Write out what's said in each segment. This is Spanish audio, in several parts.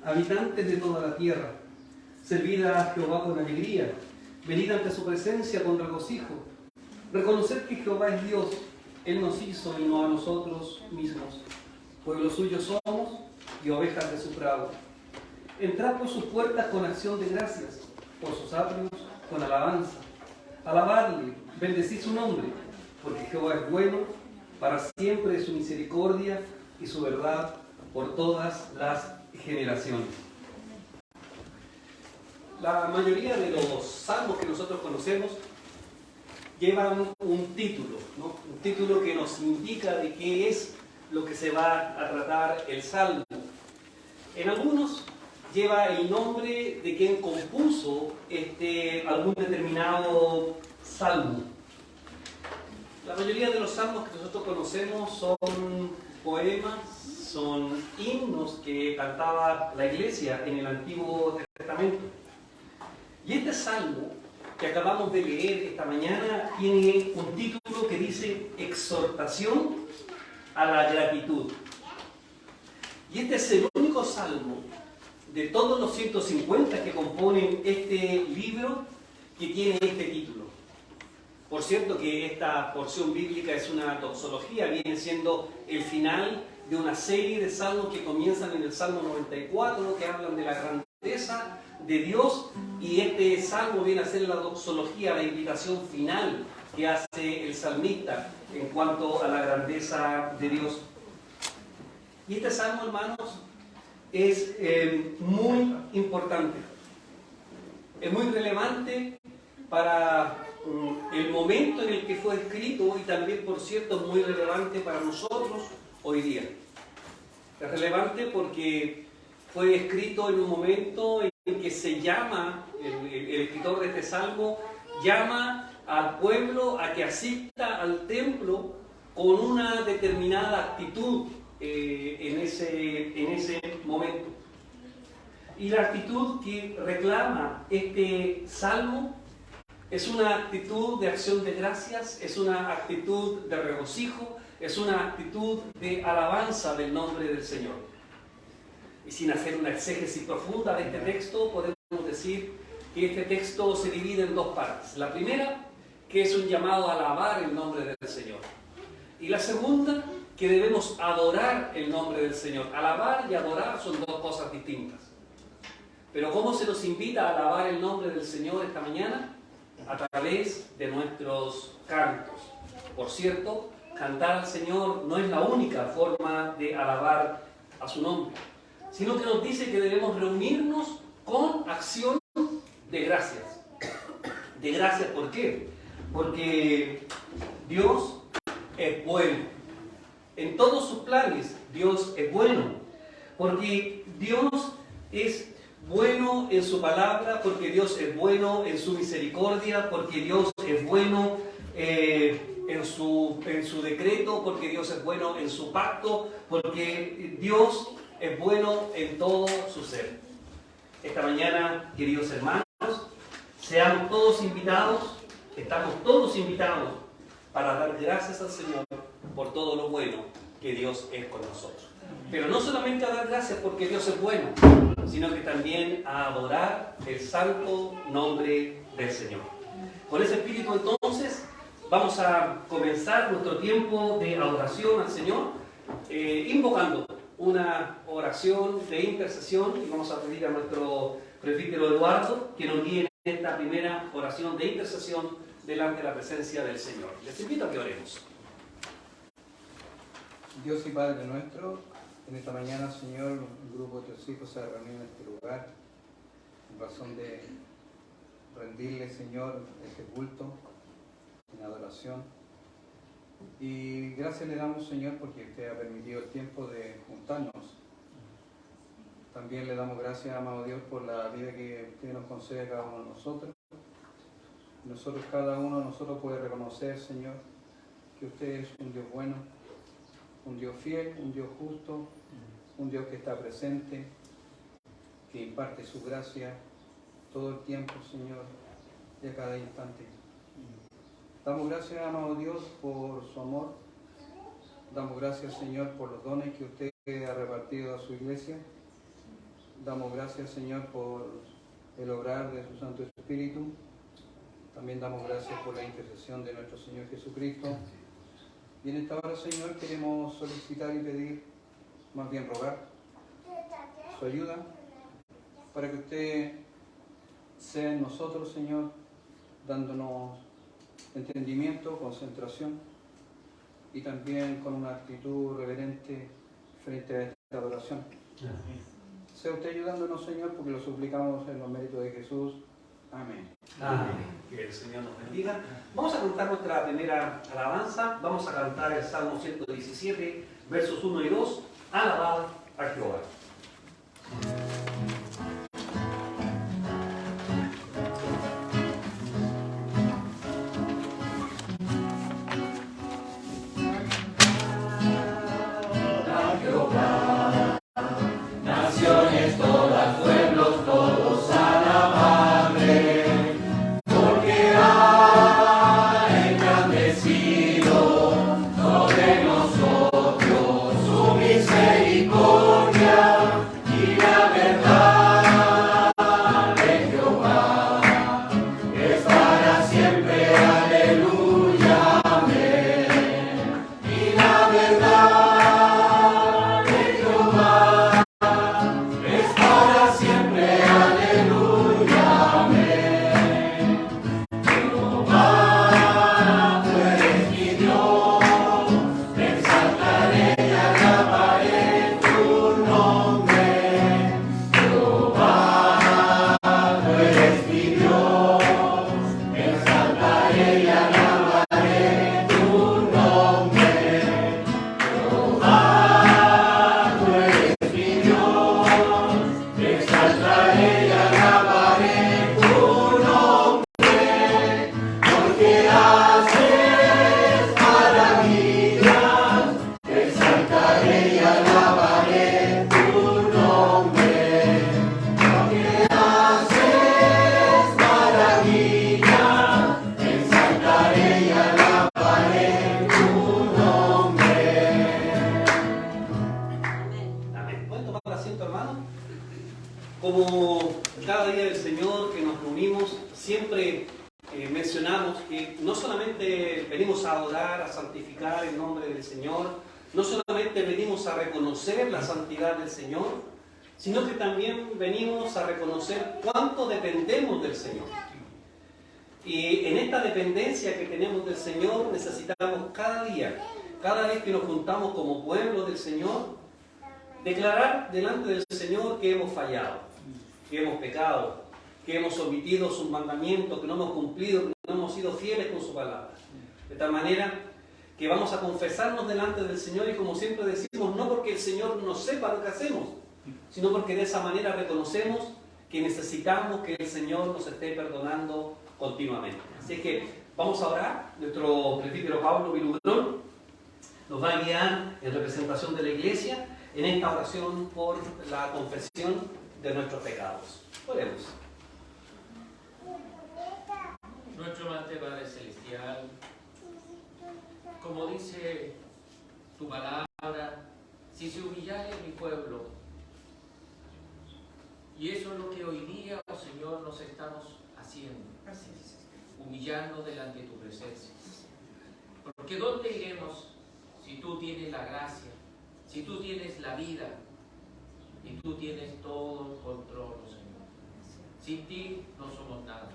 habitantes de toda la tierra, servid a Jehová con alegría, venid ante su presencia con regocijo. Reconocer que Jehová es Dios, Él nos hizo y no a nosotros mismos. Pueblo suyo somos y ovejas de su prado. Entrad por sus puertas con acción de gracias, por sus atrios con alabanza. Alabadle, bendecid su nombre, porque Jehová es bueno, para siempre es su misericordia y su verdad por todas las generaciones. La mayoría de los salmos que nosotros conocemos llevan un título, ¿no? Un título que nos indica de qué es lo que se va a tratar el salmo. En algunos lleva el nombre de quien compuso algún determinado salmo. La mayoría de los salmos que nosotros conocemos son poemas, son himnos que cantaba la iglesia en el Antiguo Testamento. Y este salmo que acabamos de leer esta mañana tiene un título que dice Exhortación a la gratitud. Y este es el único salmo de todos los 150 que componen este libro que tiene este título. Por cierto que esta porción bíblica es una doxología, viene siendo el final de una serie de salmos que comienzan en el Salmo 94, que hablan de la grandeza de Dios, y este salmo viene a ser la doxología, la invitación final que hace el salmista en cuanto a la grandeza de Dios. Y este salmo, hermanos, es muy importante, es muy relevante para el momento en el que fue escrito y también, por cierto, muy relevante para nosotros hoy día. Es relevante porque fue escrito en un momento en que se llama, el escritor de este salmo llama al pueblo a que asista al templo con una determinada actitud en ese momento. Y la actitud que reclama este salmo es una actitud de acción de gracias, es una actitud de regocijo, es una actitud de alabanza del nombre del Señor. Y sin hacer una exégesis profunda de este texto, podemos decir que este texto se divide en dos partes. La primera, que es un llamado a alabar el nombre del Señor. Y la segunda, que debemos adorar el nombre del Señor. Alabar y adorar son dos cosas distintas. Pero ¿cómo se nos invita a alabar el nombre del Señor esta mañana? A través de nuestros cantos. Por cierto, cantar al Señor no es la única forma de alabar a su nombre, sino que nos dice que debemos reunirnos con acción de gracias. De gracias, ¿por qué? Porque Dios es bueno. En todos sus planes, Dios es bueno. Porque Dios es bueno en su palabra, porque Dios es bueno en su misericordia, porque Dios es bueno en su decreto, porque Dios es bueno en su pacto, porque Dios es bueno en todo su ser. Esta mañana, queridos hermanos, seamos todos invitados, estamos todos invitados para dar gracias al Señor por todo lo bueno que Dios es con nosotros. Pero no solamente a dar gracias porque Dios es bueno, sino que también a adorar el santo nombre del Señor. Con ese espíritu, entonces, vamos a comenzar nuestro tiempo de adoración al Señor, invocando una oración de intercesión, y vamos a pedir a nuestro presbítero Eduardo que nos guíe en esta primera oración de intercesión delante de la presencia del Señor. Les invito a que oremos. Dios y Padre nuestro, en esta mañana, Señor, un grupo de tus hijos se ha reunido en este lugar en razón de rendirle, Señor, este culto en adoración. Y gracias le damos, Señor, porque usted ha permitido el tiempo de juntarnos. También le damos gracias, amado Dios, por la vida que usted nos concede a cada uno de nosotros. Nosotros, cada uno de nosotros puede reconocer, Señor, que usted es un Dios bueno, un Dios fiel, un Dios justo, un Dios que está presente, que imparte su gracia todo el tiempo, Señor, y a cada instante. Damos gracias, amado Dios, por su amor. Damos gracias, Señor, por los dones que usted ha repartido a su iglesia. damos gracias, Señor, por el obrar de su Santo Espíritu. También damos gracias por la intercesión de nuestro Señor Jesucristo. Y en esta hora, Señor, queremos solicitar y pedir, más bien rogar, su ayuda para que usted sea en nosotros, Señor, dándonos entendimiento, concentración y también con una actitud reverente frente a esta adoración. Sea usted ayudándonos, Señor, porque lo suplicamos en los méritos de Jesús. Amén. Amén. Que el Señor nos bendiga. Vamos a cantar nuestra primera alabanza. Vamos a cantar el Salmo 117, versos 1 y 2. Alabad a Jehová. Naciones todas, pueblos todos, alabarle, porque ha engrandecido sobre nosotros su misericordia y la verdad de Jehová es para siempre, aleluya, amén. Y la verdad de Jehová es para siempre, aleluya, amén. Jehová, tú eres mi Dios, te exaltaré y alabaré tu nombre. Jehová, tú eres mi Dios, te exaltaré y alabaré tu nombre. Jehová, tú eres mi Dios, te exaltaré y alabaré tu nombre, porque haces maravillas. Te exaltaré y alabaré tu nombre, porque haces maravillas. Te exaltaré y alabaré tu nombre. Amén. ¿Pueden tomar asiento, hermano? Como cada día del Señor que nos reunimos, siempre mencionamos que no solamente venimos a adorar, a santificar el nombre del Señor, no solamente venimos a reconocer la santidad del Señor, sino que también venimos a reconocer cuánto dependemos del Señor. Y en esta dependencia que tenemos del Señor necesitamos cada día, cada vez que nos juntamos como pueblo del Señor, declarar delante del Señor que hemos fallado, que hemos pecado, que hemos omitido sus mandamientos, que no hemos cumplido, que no hemos sido fieles con su palabra. De tal manera que vamos a confesarnos delante del Señor y, como siempre decimos, no porque el Señor no sepa lo que hacemos, sino porque de esa manera reconocemos que necesitamos que el Señor nos esté perdonando continuamente. Así que vamos a orar. Nuestro presbítero Pablo Viludrón nos va a guiar en representación de la Iglesia en esta oración por la confesión de nuestros pecados. Oremos. Nuestro amante Padre Celestial, como dice tu palabra, si se humillare mi pueblo, y eso es lo que hoy día, oh Señor, nos estamos haciendo, humillando delante de tu presencia. Porque ¿dónde iremos si tú tienes la gracia, si tú tienes la vida y tú tienes todo el control, oh Señor? Sin ti no somos nada.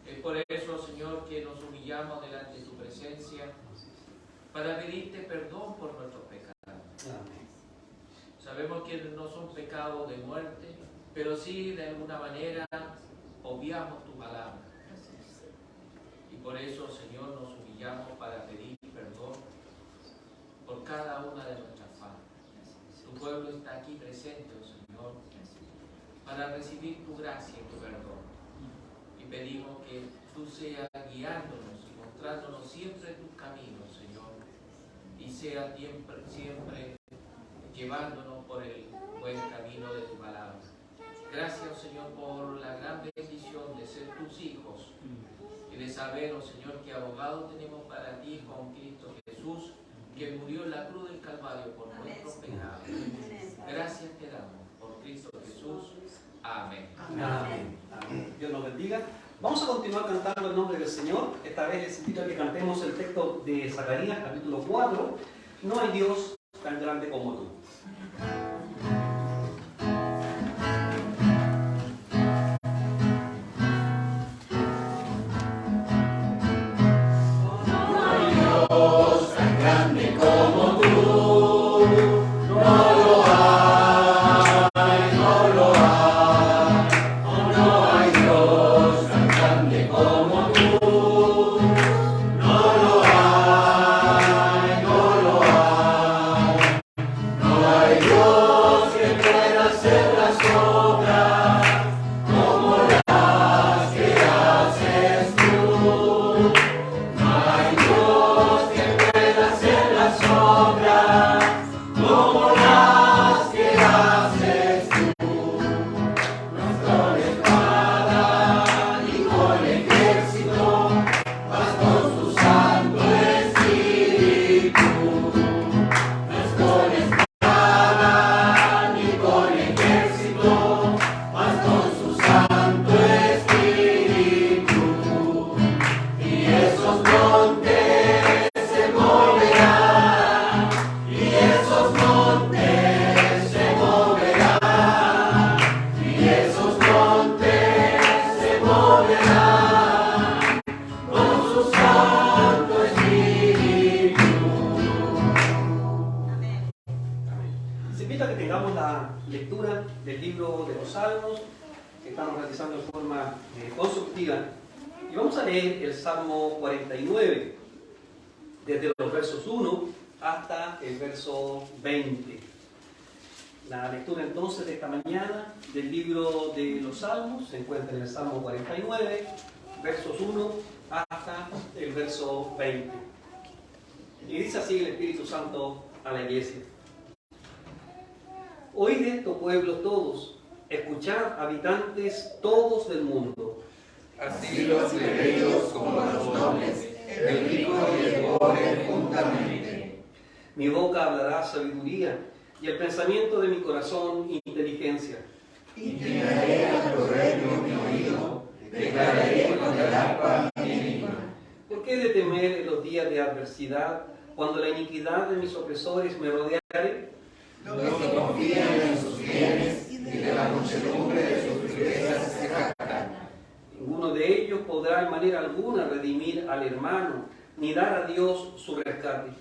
Es por eso, Señor, que nos humillamos delante de tu presencia para pedirte perdón por nuestros pecados. Amén. Sabemos que no son pecados de muerte, pero sí de alguna manera obviamos tu palabra. Y por eso, Señor, nos humillamos para pedir perdón por cada una de nuestras faltas. Tu pueblo está aquí presente, oh Señor, para recibir tu gracia y tu perdón. Y pedimos que tú seas guiándonos y mostrándonos siempre tus caminos, Señor, y seas siempre llevándonos por el buen camino de tu palabra. Gracias, Señor, por la gran bendición de ser tus hijos y de saber, oh Señor, que abogado tenemos para ti con Cristo Jesús, que murió en la cruz del Calvario por nuestros pecados. Gracias te damos por Cristo Jesús. Amén. Amén. Amén. Dios nos bendiga. Vamos a continuar cantando el nombre del Señor. Esta vez les invito a que cantemos el texto de Zacarías, capítulo 4. No hay Dios tan grande como tú. Dios tan grande como tú, no lo hay, no lo hay. No hay Dios tan grande como tú, no lo hay, no lo hay. No hay Dios que pueda hacer las obras como las que haces tú. No hay Dios que pueda hacer las obras como las que haces tú. No es con espada ni con ejército, mas con tu Santo Espíritu. No es con espada ni con ejército, mas con su Santo Espíritu. Y esos montes se moverán, y esos montes se moverán, y esos montes se moverán con su Santo Espíritu. Les invito a que tengamos la lectura del libro de los Salmos, que estamos realizando en forma constructiva. Y vamos a leer el Salmo 49, desde los versos 1 hasta el verso 20. La lectura entonces de esta mañana del libro de los Salmos se encuentra en el Salmo 49, versos 1 hasta el verso 20. Y dice así el Espíritu Santo a la iglesia: Oíd esto, pueblos todos, escuchad, habitantes todos del mundo. Así los plebeyos como los nobles, el rico y el pobre juntamente. Mi boca hablará sabiduría, y el pensamiento de mi corazón inteligencia. Inclinaré al proverbio mi oído, declararé con el arpa mi enigma. ¿Por qué he de temer en los días de adversidad, cuando la iniquidad de mis opresores me rodeare? Los que confían en sus bienes y de la muchedumbre de sus riquezas se jactan. Ninguno de ellos podrá en manera alguna redimir al hermano, ni dar a Dios su rescate.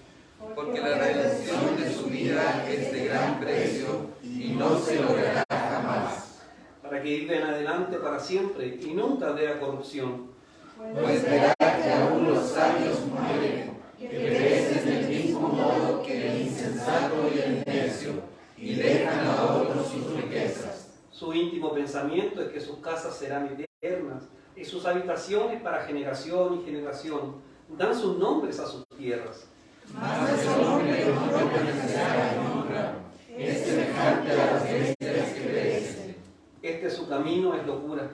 Porque la redención de su vida es de gran precio y no se logrará jamás. Para que viva en adelante para siempre y nunca vea corrupción. Pues verá que aún los sabios mueren, que perecen del mismo modo que el insensato y el necio, y dejan a otros sus riquezas. Su íntimo pensamiento es que sus casas serán eternas y sus habitaciones para generación y generación. Dan sus nombres a sus tierras. Mas el hombre que no permanecerá en honra es semejante a las bestias que perecen. Este su camino es locura.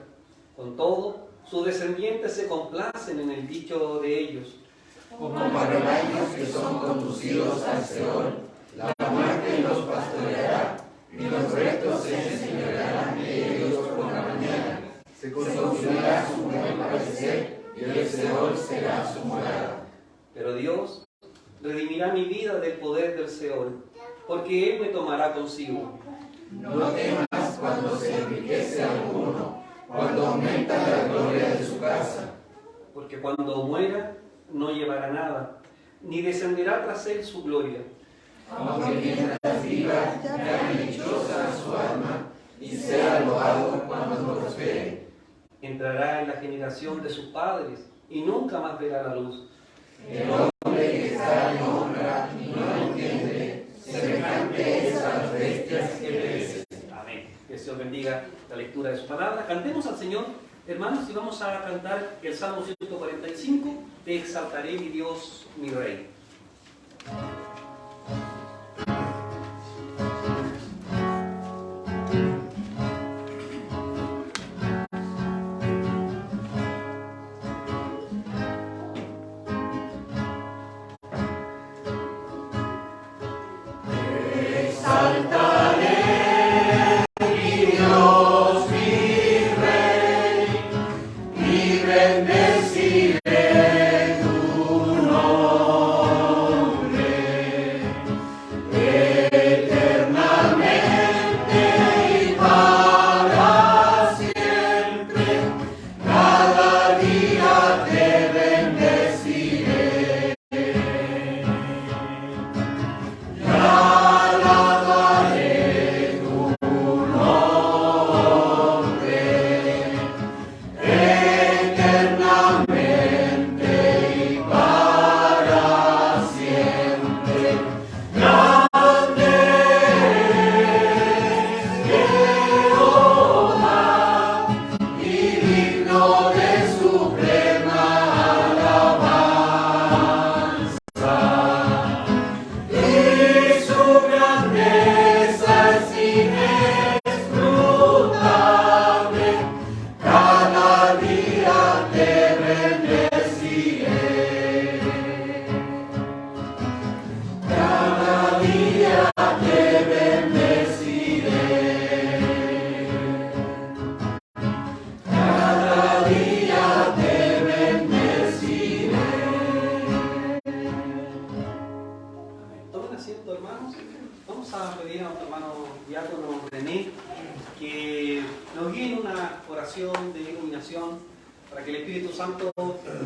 Con todo, sus descendientes se complacen en el dicho de ellos. Como rebaños que son conducidos al Seol, la muerte los pastoreará, y los rectos se enseñorearán de ellos por la mañana. Se construirá su buen parecer, y el Seol será su morada. Pero Dios redimirá mi vida del poder del Seol, porque Él me tomará consigo. No temas cuando se enriquece alguno, cuando aumenta la gloria de su casa. Porque cuando muera, no llevará nada, ni descenderá tras él su gloria. Aunque mientras viva, llame dichosa su alma, y sea loado cuando prospere. Entrará en la generación de sus padres, y nunca más verá la luz. El hombre que está en honra y no lo entiende, semejante es a las bestias que perecen. Amén. Que el Señor bendiga la lectura de su palabra. Cantemos al Señor, hermanos, y vamos a cantar el Salmo 145, Te exaltaré, mi Dios, mi Rey. Exaltaré, mi Dios, mi oración de iluminación, para que el Espíritu Santo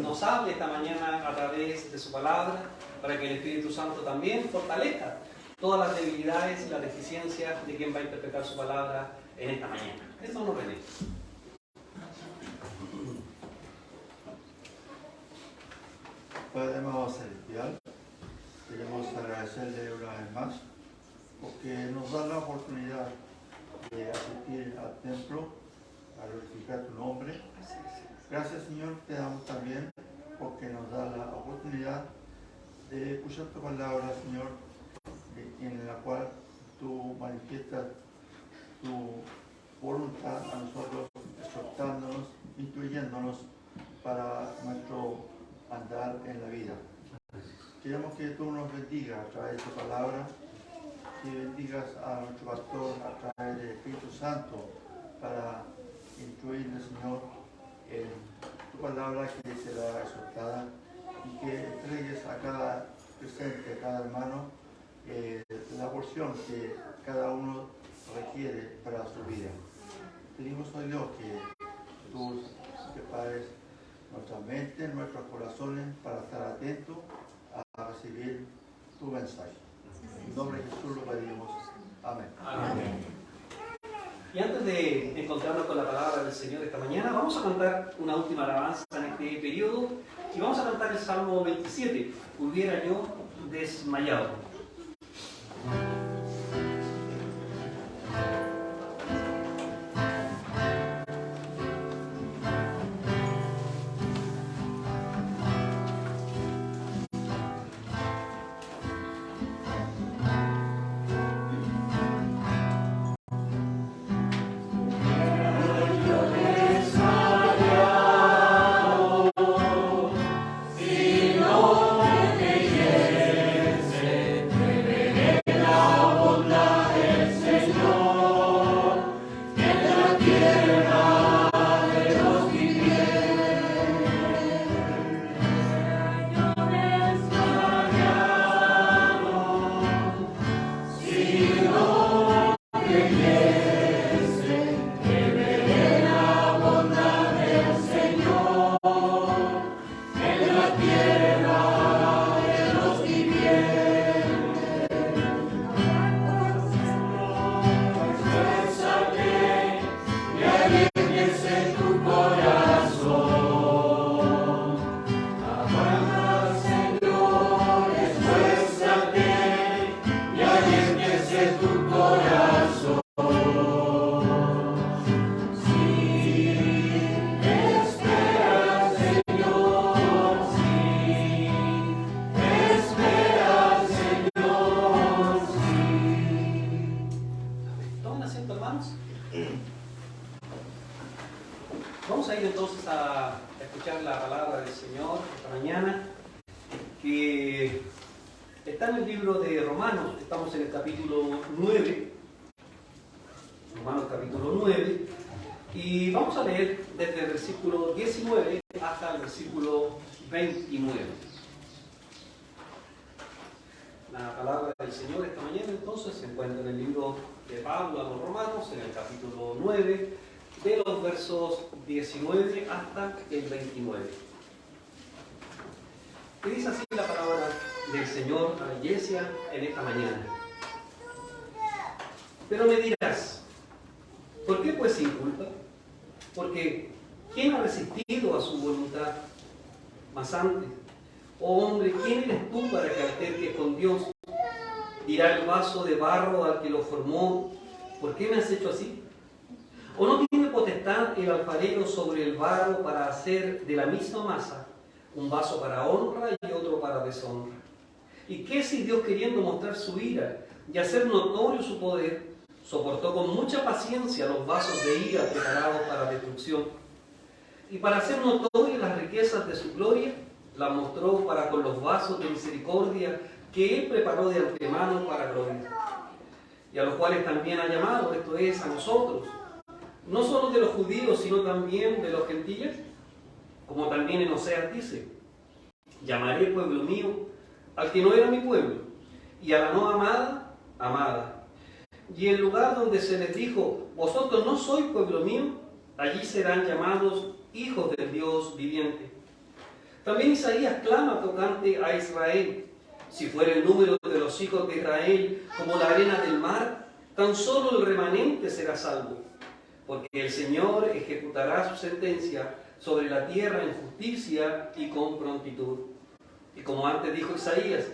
nos hable esta mañana a través de su palabra, para que el Espíritu Santo también fortalezca todas las debilidades y las deficiencias de quien va a interpretar su palabra en esta mañana. Eso nos René. Padre amado celestial, queremos agradecerle una vez más porque nos da la oportunidad de asistir al templo a glorificar tu nombre. Gracias, Señor, te damos también porque nos da la oportunidad de escuchar tu palabra, Señor, en la cual tú manifiestas tu voluntad a nosotros, exhortándonos, instruyéndonos para nuestro andar en la vida. Queremos que tú nos bendigas a través de tu palabra, que bendigas a nuestro pastor a través del Espíritu Santo para instruirle, Señor, en tu palabra que será exhortada y que entregues a cada presente, a cada hermano, la porción que cada uno requiere para su vida. Pedimos a Dios que tú prepares nuestra mente, nuestros corazones para estar atentos a recibir tu mensaje. En nombre de Jesús lo pedimos. Amén. Amén. Y antes de encontrarnos con la palabra del Señor esta mañana, vamos a cantar una última alabanza en este periodo y vamos a cantar el Salmo 27, Hubiera yo desmayado. Vamos a ir entonces a escuchar la palabra del Señor esta mañana, que está en el libro de Romanos. Estamos en el capítulo 9, Romanos capítulo 9, y vamos a leer desde el versículo 19 hasta el versículo 29. La palabra del Señor esta mañana entonces se encuentra en el libro de Pablo a los Romanos, en el capítulo 9, de los versos 19 hasta el 29. Y dice así la palabra del Señor a la iglesia en esta mañana. Pero me dirás, ¿por qué pues sin culpa? Porque ¿quién ha resistido a su voluntad? Mas antes, oh hombre, ¿quién eres tú para que alterques con Dios? Dirá el vaso de barro al que lo formó, ¿por qué me has hecho así? ¿O no tiene potestad el alfarero sobre el barro para hacer de la misma masa un vaso para honra y otro para deshonra? ¿Y qué si Dios, queriendo mostrar su ira y hacer notorio su poder, soportó con mucha paciencia los vasos de ira preparados para destrucción? Y para hacer notorias las riquezas de su gloria, las mostró para con los vasos de misericordia que Él preparó de antemano para gloria. Y a los cuales también ha llamado, esto es, a nosotros, no solo de los judíos, sino también de los gentiles, como también en Oseas dice, llamaré pueblo mío al que no era mi pueblo, y a la no amada, amada. Y el lugar donde se les dijo, vosotros no sois pueblo mío, Allí serán llamados hijos del Dios viviente. También Isaías clama tocante a Israel. Si fuera el número de los hijos de Israel como la arena del mar, tan solo el remanente será salvo. Porque el Señor ejecutará su sentencia sobre la tierra en justicia y con prontitud. Y como antes dijo Isaías,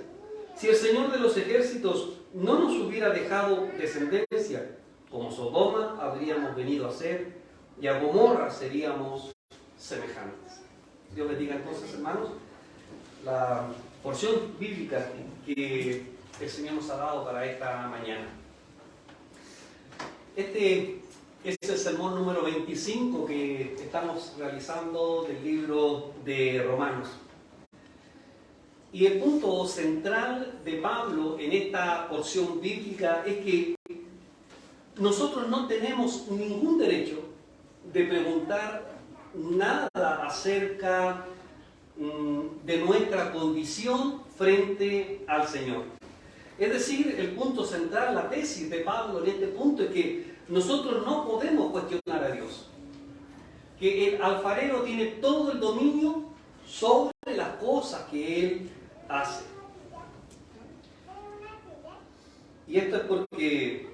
si el Señor de los ejércitos no nos hubiera dejado descendencia, como Sodoma habríamos venido a ser, y a Gomorra seríamos semejantes. Dios bendiga entonces, hermanos, la porción bíblica que el Señor nos ha dado para esta mañana. Este es el sermón número 25 que estamos realizando del libro de Romanos. Y el punto central de Pablo en esta porción bíblica es que nosotros no tenemos ningún derecho de preguntar nada acerca de nuestra condición frente al Señor. Es decir, el punto central, la tesis de Pablo en este punto es que nosotros no podemos cuestionar a Dios. Que el alfarero tiene todo el dominio sobre las cosas que Él hace. Y esto es porque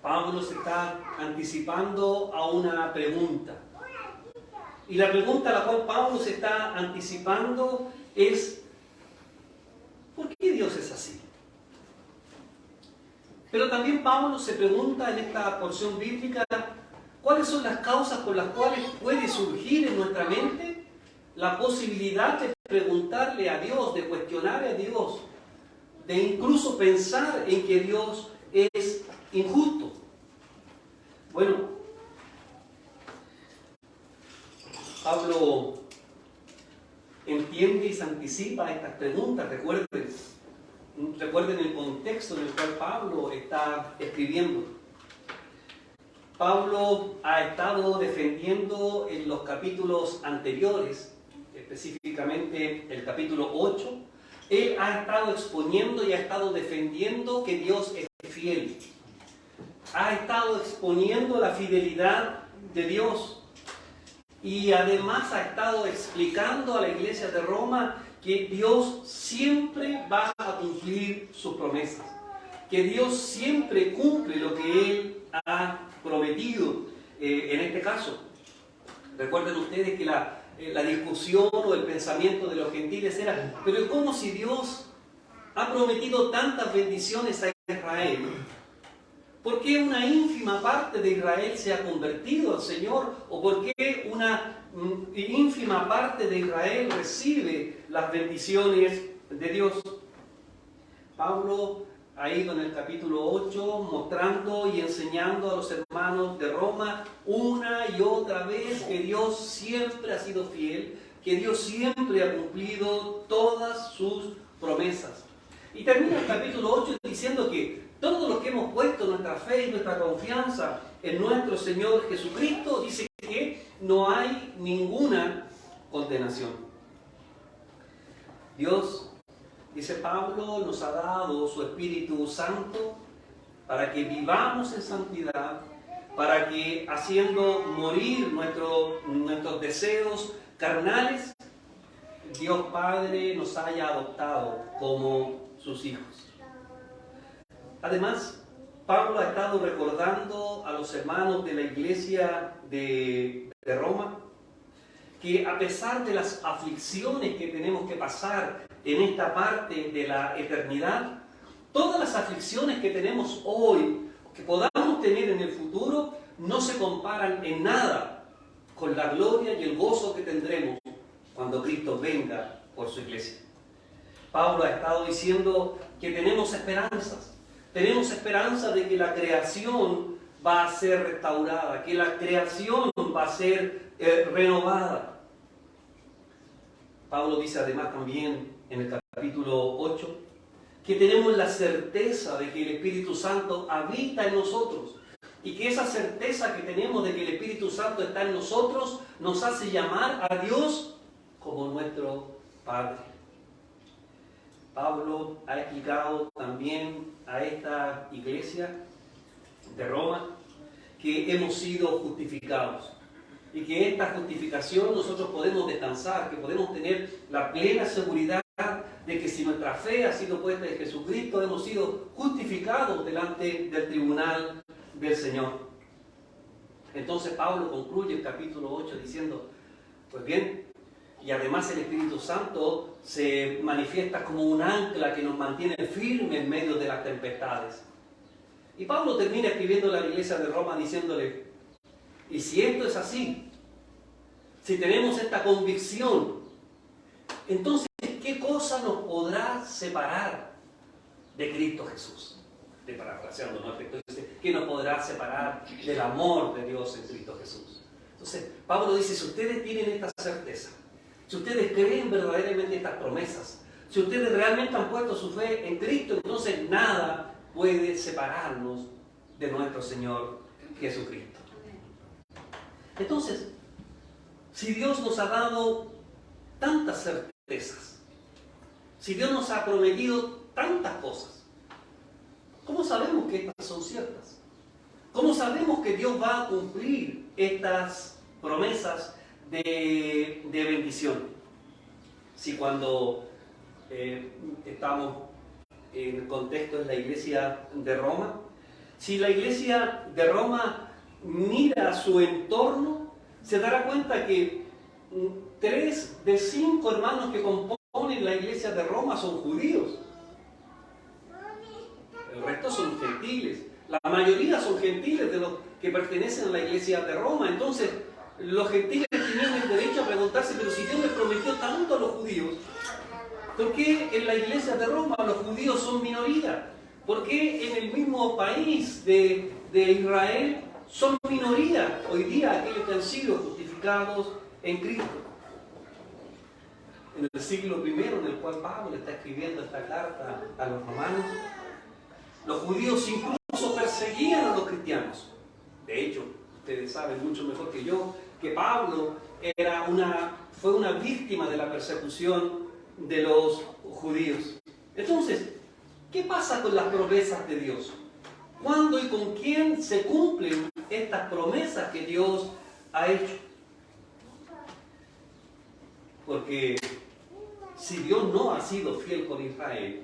Pablo se está anticipando a una pregunta. Y la pregunta a la cual Pablo se está anticipando es: ¿por qué Dios es así? Pero también Pablo se pregunta en esta porción bíblica: ¿cuáles son las causas por las cuales puede surgir en nuestra mente la posibilidad de preguntarle a Dios, de cuestionar a Dios, de incluso pensar en que Dios es injusto? Bueno, Pablo entiende y se anticipa a estas preguntas. Recuerden el contexto en el cual Pablo está escribiendo. Pablo ha estado defendiendo en los capítulos anteriores, específicamente el capítulo 8, él ha estado exponiendo y ha estado defendiendo que Dios es fiel. Ha estado exponiendo la fidelidad de Dios. Y además ha estado explicando a la iglesia de Roma que Dios siempre va a cumplir sus promesas. Que Dios siempre cumple lo que Él ha prometido en este caso. Recuerden ustedes que la discusión o el pensamiento de los gentiles era: pero ¿cómo si Dios ha prometido tantas bendiciones a Israel? ¿Por qué una ínfima parte de Israel se ha convertido al Señor? ¿O por qué una ínfima parte de Israel recibe las bendiciones de Dios? Pablo ha ido en el capítulo 8 mostrando y enseñando a los hermanos de Roma una y otra vez que Dios siempre ha sido fiel, que Dios siempre ha cumplido todas sus promesas. Y termina el capítulo 8 diciendo que todos los que hemos puesto nuestra fe y nuestra confianza en nuestro Señor Jesucristo, dice que no hay ninguna condenación. Dios, dice Pablo, nos ha dado su Espíritu Santo para que vivamos en santidad, para que haciendo morir nuestros deseos carnales, Dios Padre nos haya adoptado como sus hijos. Además, Pablo ha estado recordando a los hermanos de la iglesia de Roma que a pesar de las aflicciones que tenemos que pasar en esta parte de la eternidad, todas las aflicciones que tenemos hoy, que podamos tener en el futuro, no se comparan en nada con la gloria y el gozo que tendremos cuando Cristo venga por su iglesia. Pablo ha estado diciendo que tenemos esperanzas. Tenemos esperanza de que la creación va a ser restaurada, que la creación va a ser renovada. Pablo dice además también en el capítulo 8 que tenemos la certeza de que el Espíritu Santo habita en nosotros y que esa certeza que tenemos de que el Espíritu Santo está en nosotros nos hace llamar a Dios como nuestro Padre. Pablo ha explicado también a esta iglesia de Roma que hemos sido justificados. Y que esta justificación nosotros podemos descansar, que podemos tener la plena seguridad de que si nuestra fe ha sido puesta en Jesucristo, hemos sido justificados delante del tribunal del Señor. Entonces Pablo concluye el capítulo 8 diciendo, pues bien, y además el Espíritu Santo se manifiesta como un ancla que nos mantiene firmes en medio de las tempestades. Y Pablo termina escribiendo a la iglesia de Roma diciéndole, y si esto es así, si tenemos esta convicción, entonces, ¿qué cosa nos podrá separar de Cristo Jesús? De parafraseando, ¿no? ¿Qué nos podrá separar del amor de Dios en Cristo Jesús? Entonces, Pablo dice, si ustedes tienen esta certeza, si ustedes creen verdaderamente estas promesas, si ustedes realmente han puesto su fe en Cristo, entonces nada puede separarnos de nuestro Señor Jesucristo. Entonces, si Dios nos ha dado tantas certezas, si Dios nos ha prometido tantas cosas, ¿cómo sabemos que estas son ciertas? ¿Cómo sabemos que Dios va a cumplir estas promesas de bendición? Si cuando estamos en el contexto de la iglesia de Roma, si la iglesia de Roma mira su entorno, se dará cuenta que 3 de 5 hermanos que componen la iglesia de Roma son judíos. El resto son gentiles. La mayoría son gentiles de los que pertenecen a la iglesia de Roma. Entonces, los gentiles tenían el derecho a preguntarse, pero si Dios les prometió tanto a los judíos, ¿por qué en la iglesia de Roma los judíos son minoría? ¿Por qué en el mismo país de Israel son minoría hoy día aquellos que han sido justificados en Cristo? En el siglo I, en el cual Pablo está escribiendo esta carta a los romanos, los judíos incluso perseguían a los cristianos. De hecho, ustedes saben mucho mejor que yo que Pablo fue una víctima de la persecución de los judíos. Entonces, ¿qué pasa con las promesas de Dios? ¿Cuándo y con quién se cumplen estas promesas que Dios ha hecho? Porque si Dios no ha sido fiel con Israel,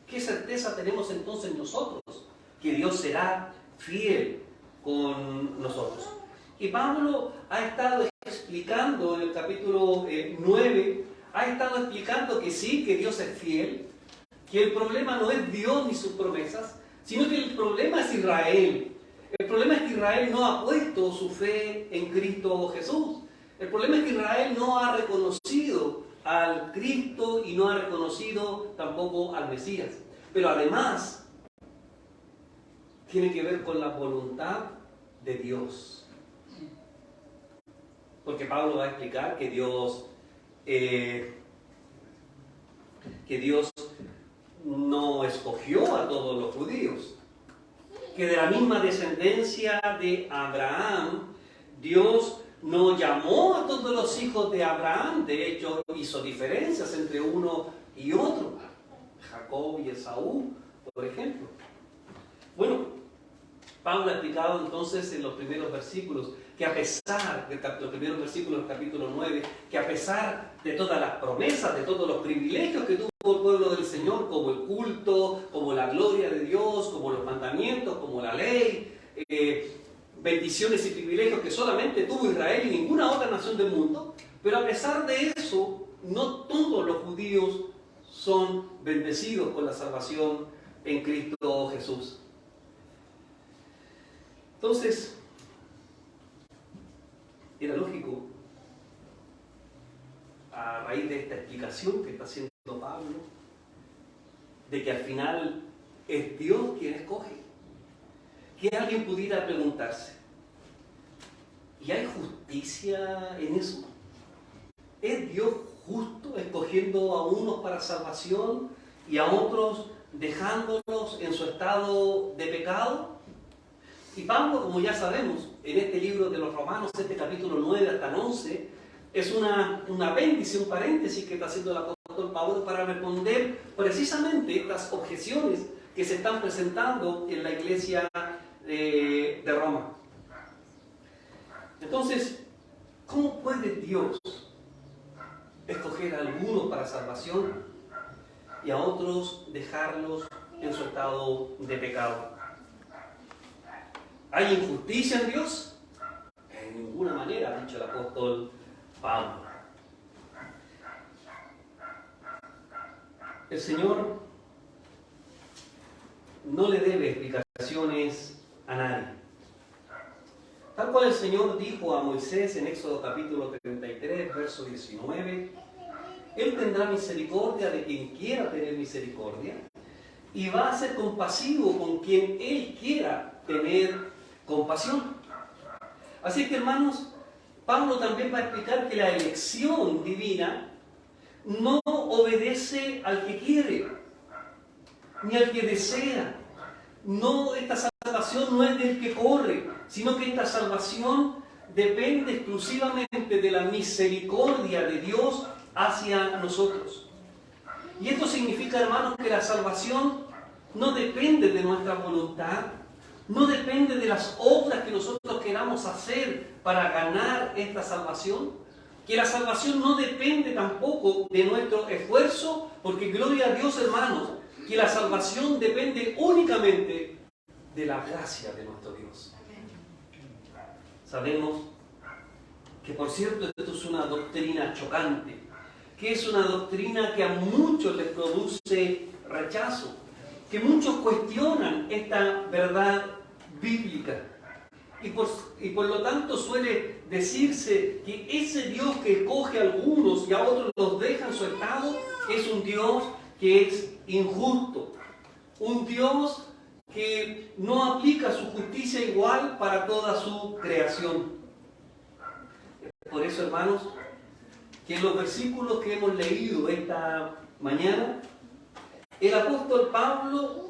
¿qué certeza tenemos entonces nosotros? Que Dios será fiel con nosotros. Y Pablo ha estado explicando en el capítulo 9, ha estado explicando que sí, que Dios es fiel, que el problema no es Dios ni sus promesas, sino que el problema es Israel. El problema es que Israel no ha puesto su fe en Cristo Jesús. El problema es que Israel no ha reconocido al Cristo y no ha reconocido tampoco al Mesías. Pero además, tiene que ver con la voluntad de Dios. Porque Pablo va a explicar que Dios no escogió a todos los judíos, que de la misma descendencia de Abraham, Dios no llamó a todos los hijos de Abraham. De hecho, hizo diferencias entre uno y otro, Jacob y Esaú, por ejemplo. Bueno, Pablo ha explicado entonces en los primeros versículos que a pesar de los primeros versículos del capítulo 9, que a pesar de todas las promesas, de todos los privilegios que tuvo el pueblo del Señor, como el culto, como la gloria de Dios, como los mandamientos, como la ley, bendiciones y privilegios que solamente tuvo Israel y ninguna otra nación del mundo, pero a pesar de eso, no todos los judíos son bendecidos con la salvación en Cristo Jesús. Entonces, era lógico, a raíz de esta explicación que está haciendo Pablo, de que al final es Dios quien escoge, que alguien pudiera preguntarse, ¿y hay justicia en eso? ¿Es Dios justo escogiendo a unos para salvación y a otros dejándolos en su estado de pecado? Y Pablo, como ya sabemos, en este libro de los Romanos, este capítulo 9 hasta el 11, es un apéndice, un paréntesis que está haciendo el apóstol Pablo para responder precisamente estas objeciones que se están presentando en la iglesia de Roma. Entonces, ¿cómo puede Dios escoger a algunos para salvación y a otros dejarlos en su estado de pecado? ¿Hay injusticia en Dios? En ninguna manera, ha dicho el apóstol Pablo. El Señor no le debe explicaciones a nadie. Tal cual el Señor dijo a Moisés en Éxodo capítulo 33, verso 19, Él tendrá misericordia de quien quiera tener misericordia y va a ser compasivo con quien Él quiera tener compasión. Así que, hermanos, Pablo también va a explicar que la elección divina no obedece al que quiere, ni al que desea. No, esta salvación no es del que corre, sino que esta salvación depende exclusivamente de la misericordia de Dios hacia nosotros. Y esto significa, hermanos, que la salvación no depende de nuestra voluntad, no depende de las obras que nosotros queramos hacer para ganar esta salvación, que la salvación no depende tampoco de nuestro esfuerzo, porque gloria a Dios, hermanos, que la salvación depende únicamente de la gracia de nuestro Dios. Sabemos que, por cierto, esto es una doctrina chocante, que es una doctrina que a muchos les produce rechazo, que muchos cuestionan esta verdad bíblica. Y por lo tanto suele decirse que ese Dios que escoge a algunos y a otros los deja en su estado es un Dios que es injusto, un Dios que no aplica su justicia igual para toda su creación. Por eso, hermanos, que en los versículos que hemos leído esta mañana, el apóstol Pablo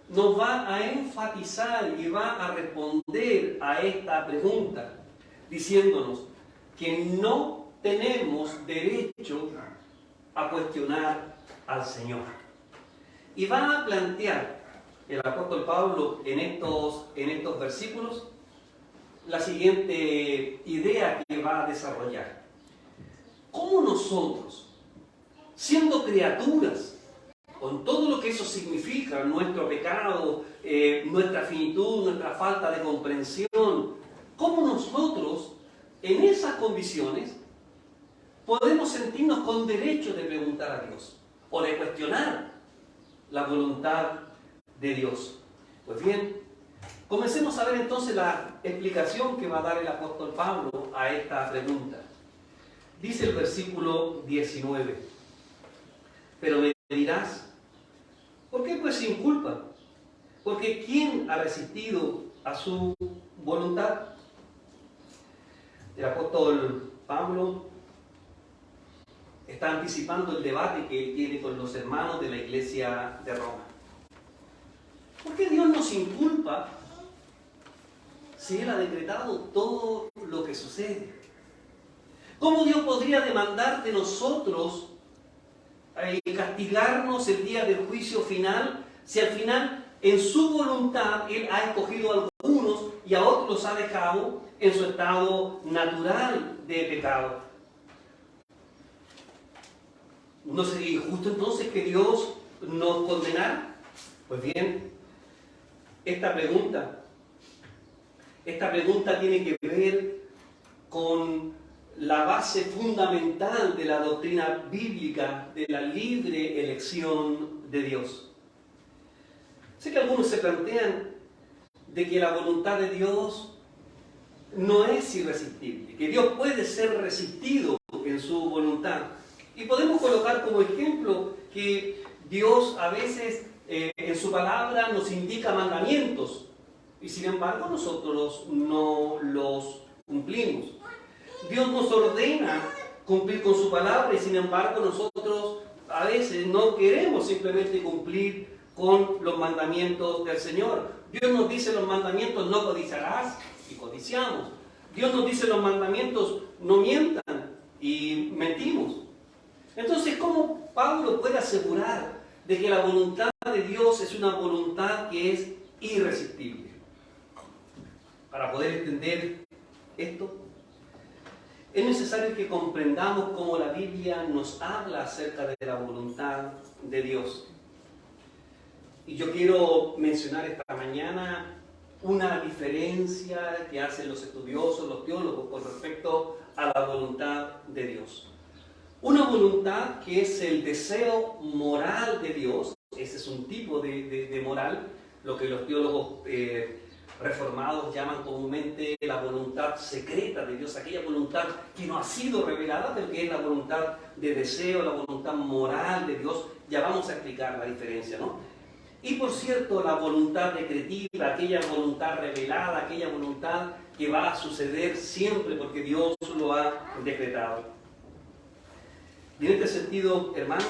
nos va a enfatizar y va a responder a esta pregunta, diciéndonos que no tenemos derecho a cuestionar al Señor. Y va a plantear el apóstol Pablo en estos versículos la siguiente idea que va a desarrollar. ¿Cómo nosotros, siendo criaturas, con todo lo que eso significa, nuestro pecado, nuestra finitud, nuestra falta de comprensión, cómo nosotros, en esas condiciones, podemos sentirnos con derecho de preguntar a Dios o de cuestionar la voluntad de Dios? Pues bien, comencemos a ver entonces la explicación que va a dar el apóstol Pablo a esta pregunta. Dice el versículo 19, pero me dirás, ¿por qué pues sin culpa? Porque ¿quién ha resistido a su voluntad? El apóstol Pablo está anticipando el debate que él tiene con los hermanos de la iglesia de Roma. ¿Por qué Dios nos inculpa si Él ha decretado todo lo que sucede? ¿Cómo Dios podría demandar de nosotros castigarnos el día del juicio final si al final en su voluntad Él ha escogido a algunos y a otros los ha dejado en su estado natural de pecado? ¿No sería injusto entonces que Dios nos condenara? Pues bien, esta pregunta tiene que ver con la base fundamental de la doctrina bíblica de la libre elección de Dios. Sé que algunos se plantean de que la voluntad de Dios no es irresistible, que Dios puede ser resistido en su voluntad. Y podemos colocar como ejemplo que Dios a veces en su palabra nos indica mandamientos y sin embargo nosotros no los cumplimos. Dios nos ordena cumplir con su palabra y sin embargo nosotros a veces no queremos simplemente cumplir con los mandamientos del Señor. Dios nos dice los mandamientos: no codiciarás, y codiciamos. Dios nos dice los mandamientos: no mientan, y mentimos. Entonces, ¿cómo Pablo puede asegurar de que la voluntad de Dios es una voluntad que es irresistible? Para poder entender esto, es necesario que comprendamos cómo la Biblia nos habla acerca de la voluntad de Dios. Y yo quiero mencionar esta mañana una diferencia que hacen los estudiosos, los teólogos, con respecto a la voluntad de Dios. Una voluntad que es el deseo moral de Dios. Ese es un tipo de moral, lo que los teólogos reformados llaman comúnmente la voluntad secreta de Dios, aquella voluntad que no ha sido revelada, pero que es la voluntad de deseo, la voluntad moral de Dios. Ya vamos a explicar la diferencia, ¿no? Y por cierto, la voluntad decretiva, aquella voluntad revelada, aquella voluntad que va a suceder siempre porque Dios lo ha decretado. Y en este sentido, hermanos,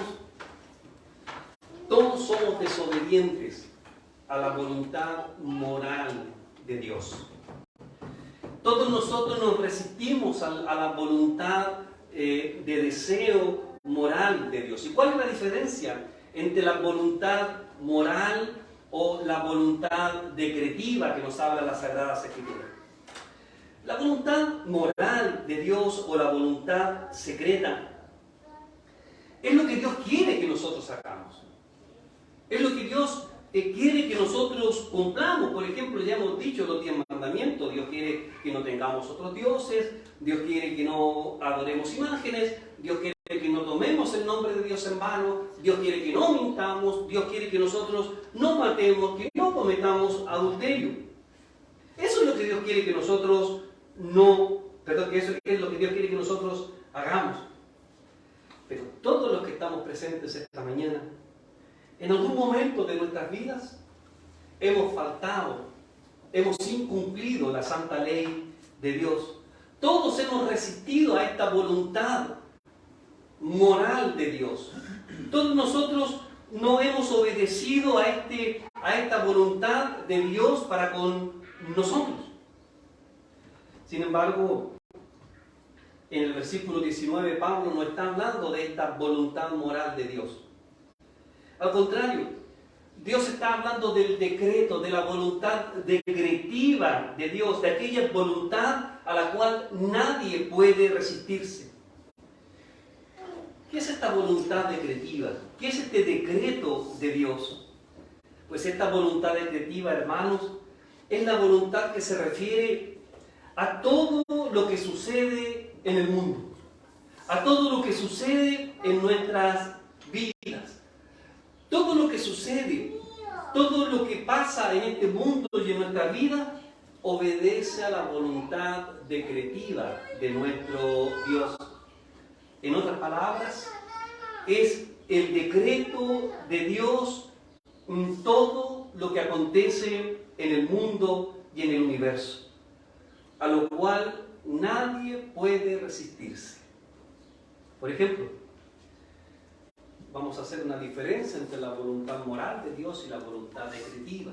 todos somos desobedientes a la voluntad moral de Dios. Todos nosotros nos resistimos a la voluntad de deseo moral de Dios. ¿Y cuál es la diferencia entre la voluntad moral o la voluntad decretiva que nos habla la Sagrada Escritura? La voluntad moral de Dios o la voluntad secreta es lo que Dios quiere que nosotros hagamos. Es lo que Dios quiere que nosotros cumplamos. Por ejemplo, ya hemos dicho los 10 mandamientos. Dios quiere que no tengamos otros dioses. Dios quiere que no adoremos imágenes. Dios quiere que no tomemos el nombre de Dios en vano. Dios quiere que no mintamos. Dios quiere que nosotros no matemos, que no cometamos adulterio. Eso es lo que Dios quiere que nosotros que eso es lo que Dios quiere que nosotros hagamos. Pero todos los que estamos presentes esta mañana, en algún momento de nuestras vidas, hemos faltado, hemos incumplido la santa ley de Dios. Todos hemos resistido a esta voluntad moral de Dios. Todos nosotros no hemos obedecido a esta voluntad de Dios para con nosotros. Sin embargo, en el versículo 19, Pablo no está hablando de esta voluntad moral de Dios. Al contrario, Dios está hablando del decreto, de la voluntad decretiva de Dios, de aquella voluntad a la cual nadie puede resistirse. ¿Qué es esta voluntad decretiva? ¿Qué es este decreto de Dios? Pues esta voluntad decretiva, hermanos, es la voluntad que se refiere a todo lo que sucede en el mundo, a todo lo que sucede en nuestras vidas. Todo lo que sucede, todo lo que pasa en este mundo y en nuestra vida, obedece a la voluntad decretiva de nuestro Dios. En otras palabras, es el decreto de Dios en todo lo que acontece en el mundo y en el universo, a lo cual nadie puede resistirse. Por ejemplo, vamos a hacer una diferencia entre la voluntad moral de Dios y la voluntad decretiva.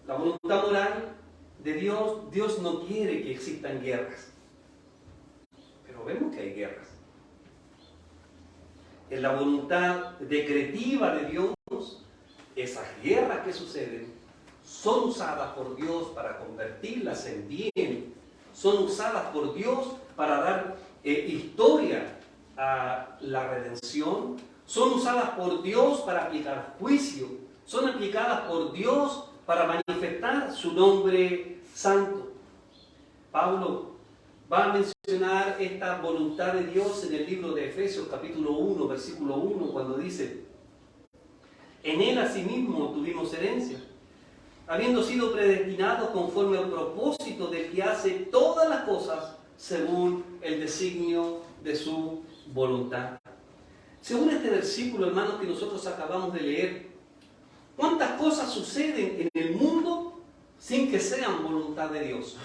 La voluntad moral de Dios, Dios no quiere que existan guerras. Pero vemos que hay guerras. En la voluntad decretiva de Dios, esas guerras que suceden son usadas por Dios para convertirlas en bien. Son usadas por Dios para dar historia a la redención. Son usadas por Dios para aplicar juicio. Son aplicadas por Dios para manifestar su nombre santo. Pablo va a mencionar esta voluntad de Dios en el libro de Efesios capítulo 1, versículo 1, cuando dice: en él asimismo tuvimos herencia, habiendo sido predestinados conforme al propósito de que hace todas las cosas según el designio de su voluntad. Según este versículo, hermanos, que nosotros acabamos de leer, ¿cuántas cosas suceden en el mundo sin que sean voluntad de Dios?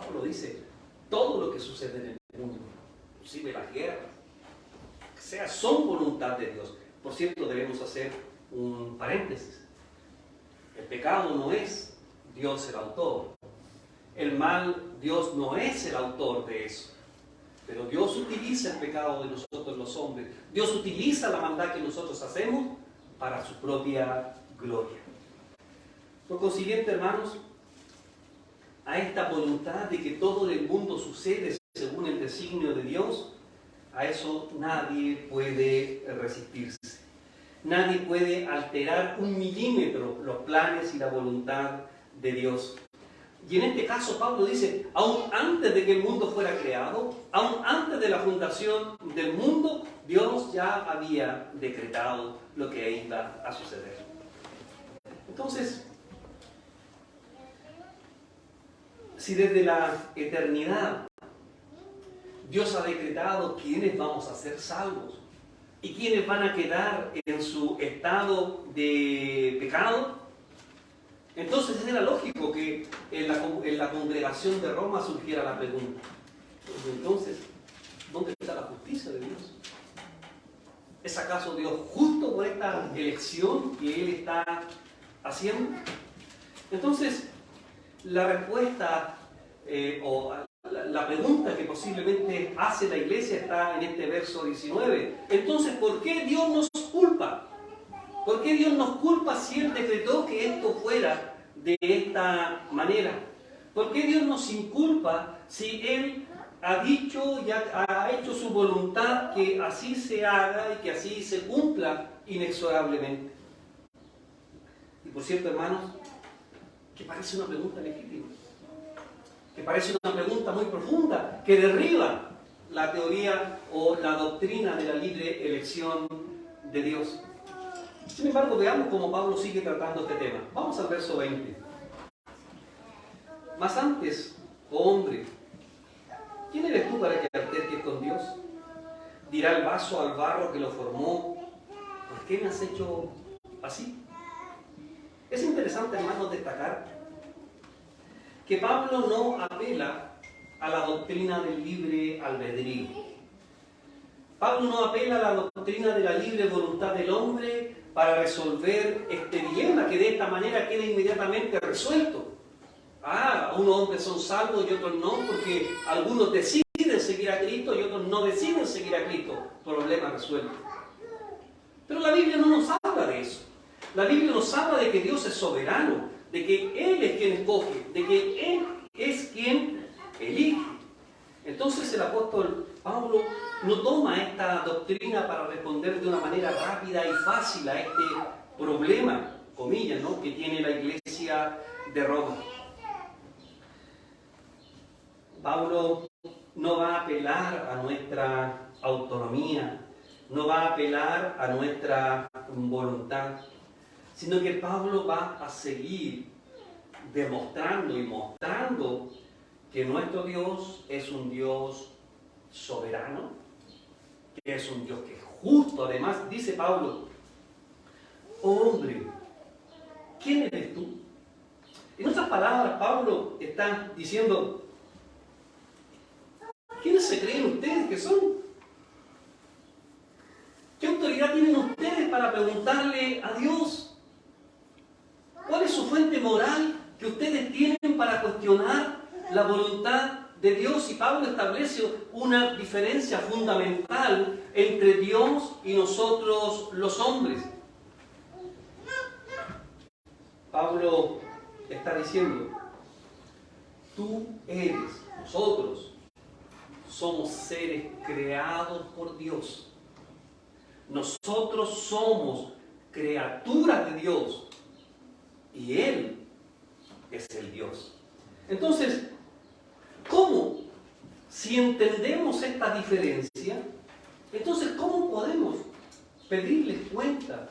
Pablo dice, todo lo que sucede en el mundo, inclusive las guerras, son voluntad de Dios. Por cierto, debemos hacer un paréntesis. El pecado no es Dios el autor. El mal, Dios no es el autor de eso. Pero Dios utiliza el pecado de nosotros los hombres. Dios utiliza la maldad que nosotros hacemos para su propia gloria. Por consiguiente, hermanos, a esta voluntad de que todo el mundo sucede según el designio de Dios, a eso nadie puede resistirse. Nadie puede alterar un milímetro los planes y la voluntad de Dios. Y en este caso Pablo dice, aún antes de que el mundo fuera creado, aún antes de la fundación del mundo, Dios ya había decretado lo que iba a suceder. Entonces, si desde la eternidad Dios ha decretado quiénes vamos a ser salvos y quiénes van a quedar en su estado de pecado, entonces era lógico que en la congregación de Roma surgiera la pregunta. Entonces, ¿dónde está la justicia de Dios? ¿Es acaso Dios justo por esta elección que Él está haciendo? Entonces, la respuesta o la pregunta que posiblemente hace la iglesia está en este verso 19. Entonces, ¿por qué Dios nos culpa? ¿Por qué Dios nos culpa si Él decretó que esto fuera de esta manera? ¿Por qué Dios nos inculpa si Él ha dicho y ha hecho su voluntad que así se haga y que así se cumpla inexorablemente? Y por cierto, hermanos, que parece una pregunta legítima, que parece una pregunta muy profunda, que derriba la teoría o la doctrina de la libre elección de Dios. Sin embargo, veamos cómo Pablo sigue tratando este tema. Vamos al verso 20. Mas antes, oh hombre, ¿quién eres tú para que alterques con Dios? Dirá el vaso al barro que lo formó, ¿por qué me has hecho así? Es interesante, hermanos, destacar que Pablo no apela a la doctrina del libre albedrío. Pablo no apela a la doctrina de la libre voluntad del hombre para resolver este dilema que de esta manera queda inmediatamente resuelto. Unos hombres son salvos y otros no, porque algunos deciden seguir a Cristo y otros no deciden seguir a Cristo. Problema resuelto. Pero la Biblia no nos habla de eso. La Biblia nos habla de que Dios es soberano, de que Él es quien escoge, de que Él es quien elige. Entonces el apóstol Pablo no toma esta doctrina para responder de una manera rápida y fácil a este problema, comillas, ¿no?, que tiene la iglesia de Roma. Pablo no va a apelar a nuestra autonomía, no va a apelar a nuestra voluntad, sino que Pablo va a seguir demostrando y mostrando que nuestro Dios es un Dios soberano, que es un Dios que es justo. Además, dice Pablo, oh hombre, ¿quién eres tú? En otras palabras, Pablo está diciendo, ¿quiénes se creen ustedes que son? ¿Qué autoridad tienen ustedes para preguntarle a Dios? ¿Cuál es su fuente moral que ustedes tienen para cuestionar la voluntad de Dios? Y Pablo establece una diferencia fundamental entre Dios y nosotros los hombres. Pablo está diciendo, tú eres, nosotros somos seres creados por Dios. Nosotros somos criaturas de Dios y Él es el Dios. Entonces, ¿cómo? Si entendemos esta diferencia, entonces ¿cómo podemos pedirle cuenta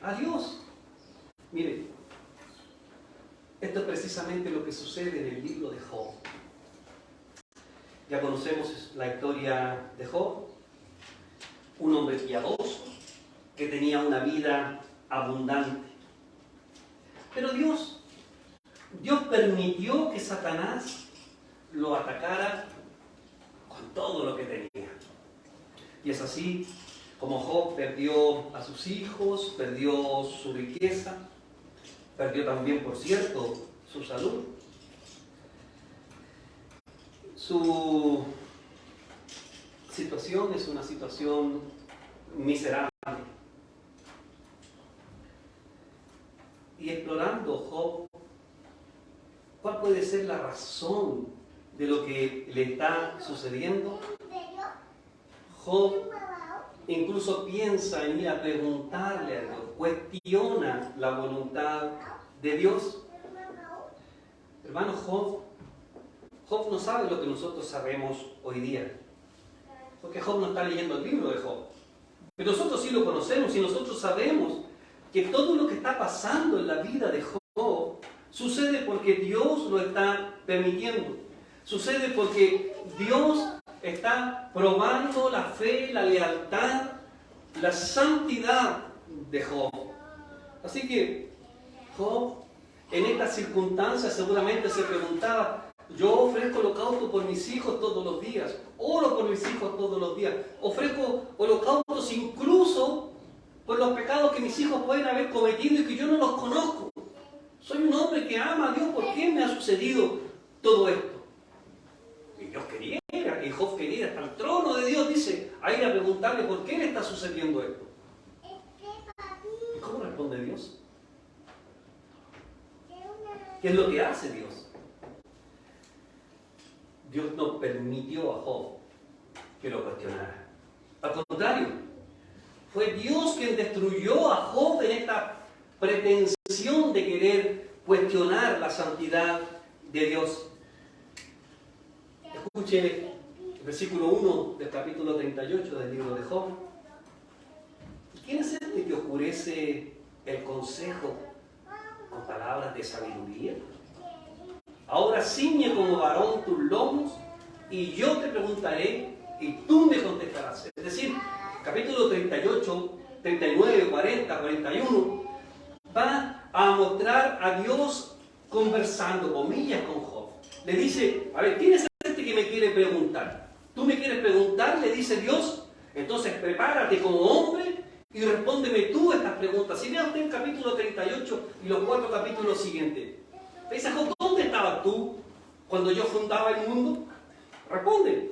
a Dios? Mire, esto es precisamente lo que sucede en el libro de Job. Ya conocemos la historia de Job, un hombre piadoso que tenía una vida abundante. Pero Dios permitió que Satanás lo atacara con todo lo que tenía. Y es así como Job perdió a sus hijos, perdió su riqueza, perdió también, por cierto, su salud. Su situación es una situación miserable. Y explorando Job, ¿cuál puede ser la razón de lo que le está sucediendo, Job incluso piensa en ir a preguntarle a Dios, cuestiona la voluntad de Dios. Hermano, Job no sabe lo que nosotros sabemos hoy día, porque Job no está leyendo el libro de Job. Pero nosotros sí lo conocemos y nosotros sabemos que todo lo que está pasando en la vida de Job sucede porque Dios lo está permitiendo. Sucede porque Dios está probando la fe, la lealtad, la santidad de Job. Así que Job en estas circunstancias seguramente se preguntaba: yo ofrezco holocausto por mis hijos todos los días, oro por mis hijos todos los días, ofrezco holocaustos incluso por los pecados que mis hijos pueden haber cometido y que yo no los conozco. Soy un hombre que ama a Dios, ¿por qué me ha sucedido todo esto? Y Dios quería, y Job quería hasta el trono de Dios, dice, a ir a preguntarle por qué le está sucediendo esto. ¿Y cómo responde Dios? ¿Qué es lo que hace Dios? Dios no permitió a Job que lo cuestionara. Al contrario, fue Dios quien destruyó a Job en esta pretensión de querer cuestionar la santidad de Dios. Escuche el versículo 1 del capítulo 38 del libro de Job. ¿Quién es este que oscurece el consejo con palabras de sabiduría? Ahora ciñe como varón tus lomos y yo te preguntaré y tú me contestarás. Es decir, capítulo 38, 39, 40, 41 va a mostrar a Dios conversando, comillas, con Job. Le dice, a ver, ¿quién es este que me quiere preguntar? ¿Tú me quieres preguntar? Le dice Dios. Entonces prepárate como hombre y respóndeme tú estas preguntas. Si vea usted el capítulo 38 y los 4 capítulos siguientes. Le dice, Job, ¿dónde estabas tú cuando yo fundaba el mundo? Responde.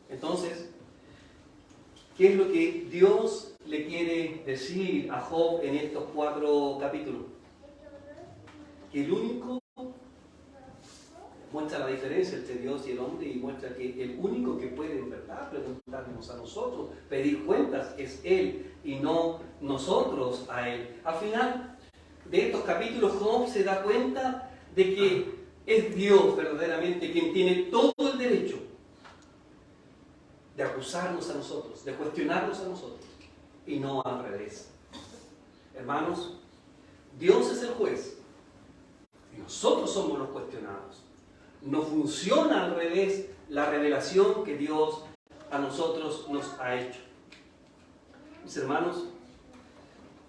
Entonces, ¿qué es lo que Dios le quiere decir a Job en estos 4 capítulos? Que el único, muestra la diferencia entre Dios y el hombre y muestra que el único que puede en verdad preguntarnos a nosotros, pedir cuentas, es Él y no nosotros a Él. Al final de estos capítulos, Job se da cuenta de que es Dios verdaderamente quien tiene todo el derecho de acusarnos a nosotros, de cuestionarnos a nosotros, y no al revés. Hermanos, Dios es el juez y nosotros somos los cuestionados. No funciona al revés la revelación que Dios a nosotros nos ha hecho. Mis hermanos,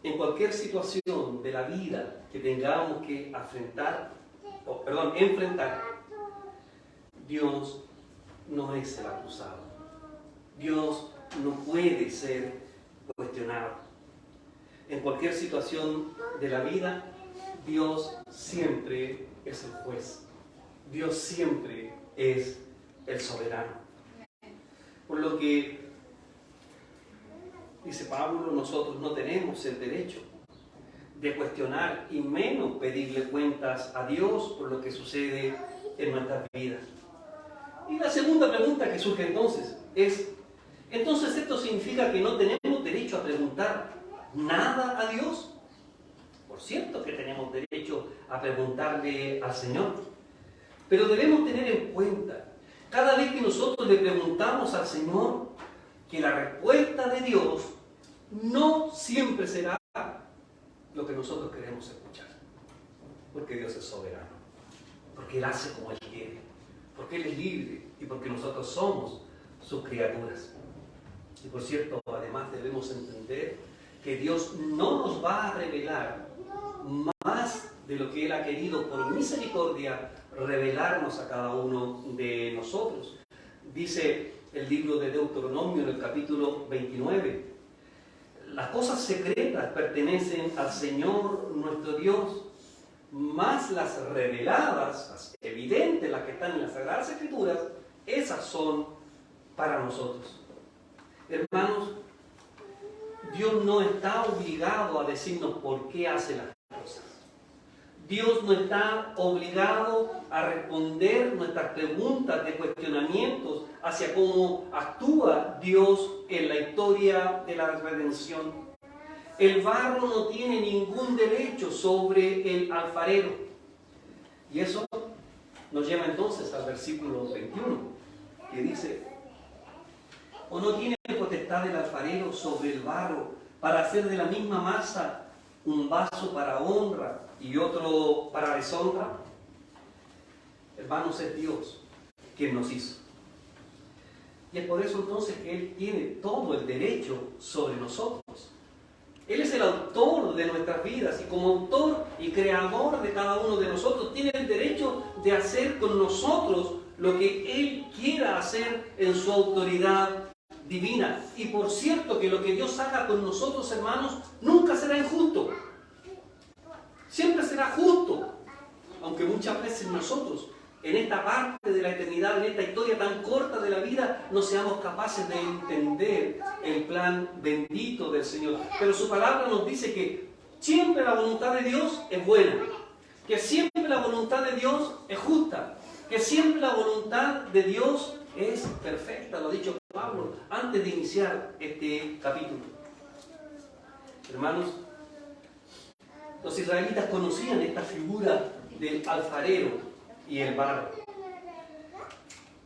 en cualquier situación de la vida que tengamos que enfrentar, Dios no es el acusado. Dios no puede ser cuestionado. En cualquier situación de la vida, Dios siempre es el juez. Dios siempre es el soberano. Por lo que, dice Pablo, nosotros no tenemos el derecho de cuestionar y menos pedirle cuentas a Dios por lo que sucede en nuestras vidas. Y la segunda pregunta que surge entonces es, ¿entonces esto significa que no tenemos derecho a preguntar nada a Dios? Por cierto que tenemos derecho a preguntarle al Señor, pero debemos tener en cuenta, cada vez que nosotros le preguntamos al Señor, que la respuesta de Dios no siempre será lo que nosotros queremos escuchar, porque Dios es soberano, porque Él hace como Él quiere, porque Él es libre y porque nosotros somos sus criaturas. Y por cierto, además debemos entender que Dios no nos va a revelar más de lo que Él ha querido por misericordia revelarnos a cada uno de nosotros. Dice el libro de Deuteronomio en el capítulo 29, las cosas secretas pertenecen al Señor nuestro Dios, más las reveladas, las evidentes, las que están en las Sagradas Escrituras, esas son para nosotros. Hermanos, Dios no está obligado a decirnos por qué hace las cosas. Dios no está obligado a responder nuestras preguntas de cuestionamientos hacia cómo actúa Dios en la historia de la redención. El barro no tiene ningún derecho sobre el alfarero. Y eso nos lleva entonces al versículo 21, que dice: ¿o no tiene potestad el alfarero sobre el barro para hacer de la misma masa un vaso para honra y otro para deshonra? Hermanos, es Dios quien nos hizo. Y es por eso entonces que Él tiene todo el derecho sobre nosotros. Él es el autor de nuestras vidas y como autor y creador de cada uno de nosotros tiene el derecho de hacer con nosotros lo que Él quiera hacer en su autoridad divina. Y por cierto que lo que Dios haga con nosotros, hermanos, nunca será injusto. Siempre será justo. Aunque muchas veces nosotros, en esta parte de la eternidad, en esta historia tan corta de la vida, no seamos capaces de entender el plan bendito del Señor. Pero su palabra nos dice que siempre la voluntad de Dios es buena, que siempre la voluntad de Dios es justa, que siempre la voluntad de Dios es perfecta, lo ha dicho Pablo antes de iniciar este capítulo. Hermanos, los israelitas conocían esta figura del alfarero y el barro.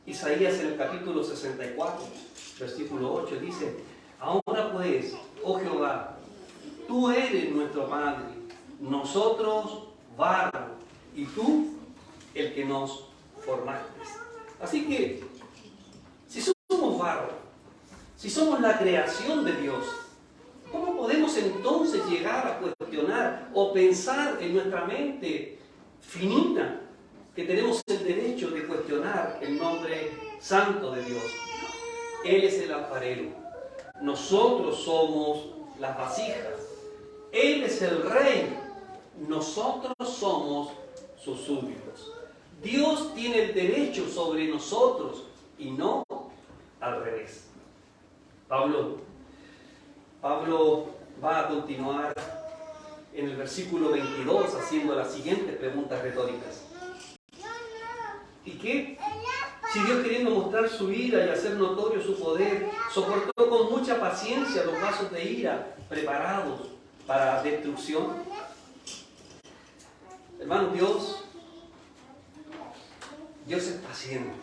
Isaías en el capítulo 64, versículo 8 dice: ahora pues, oh Jehová, tú eres nuestro Padre, nosotros barro, y tú el que nos formaste. Así que, si somos barro, si somos la creación de Dios, ¿cómo podemos entonces llegar a cuestionar o pensar en nuestra mente finita que tenemos el derecho de cuestionar el nombre santo de Dios? Él es el alfarero, nosotros somos las vasijas. Él es el rey, nosotros somos sus súbditos. Dios tiene el derecho sobre nosotros y no al revés. Pablo va a continuar en el versículo 22 haciendo las siguientes preguntas retóricas. ¿Y qué? Si Dios, queriendo mostrar su ira y hacer notorio su poder, soportó con mucha paciencia los vasos de ira preparados para destrucción. Hermano, Dios es paciente.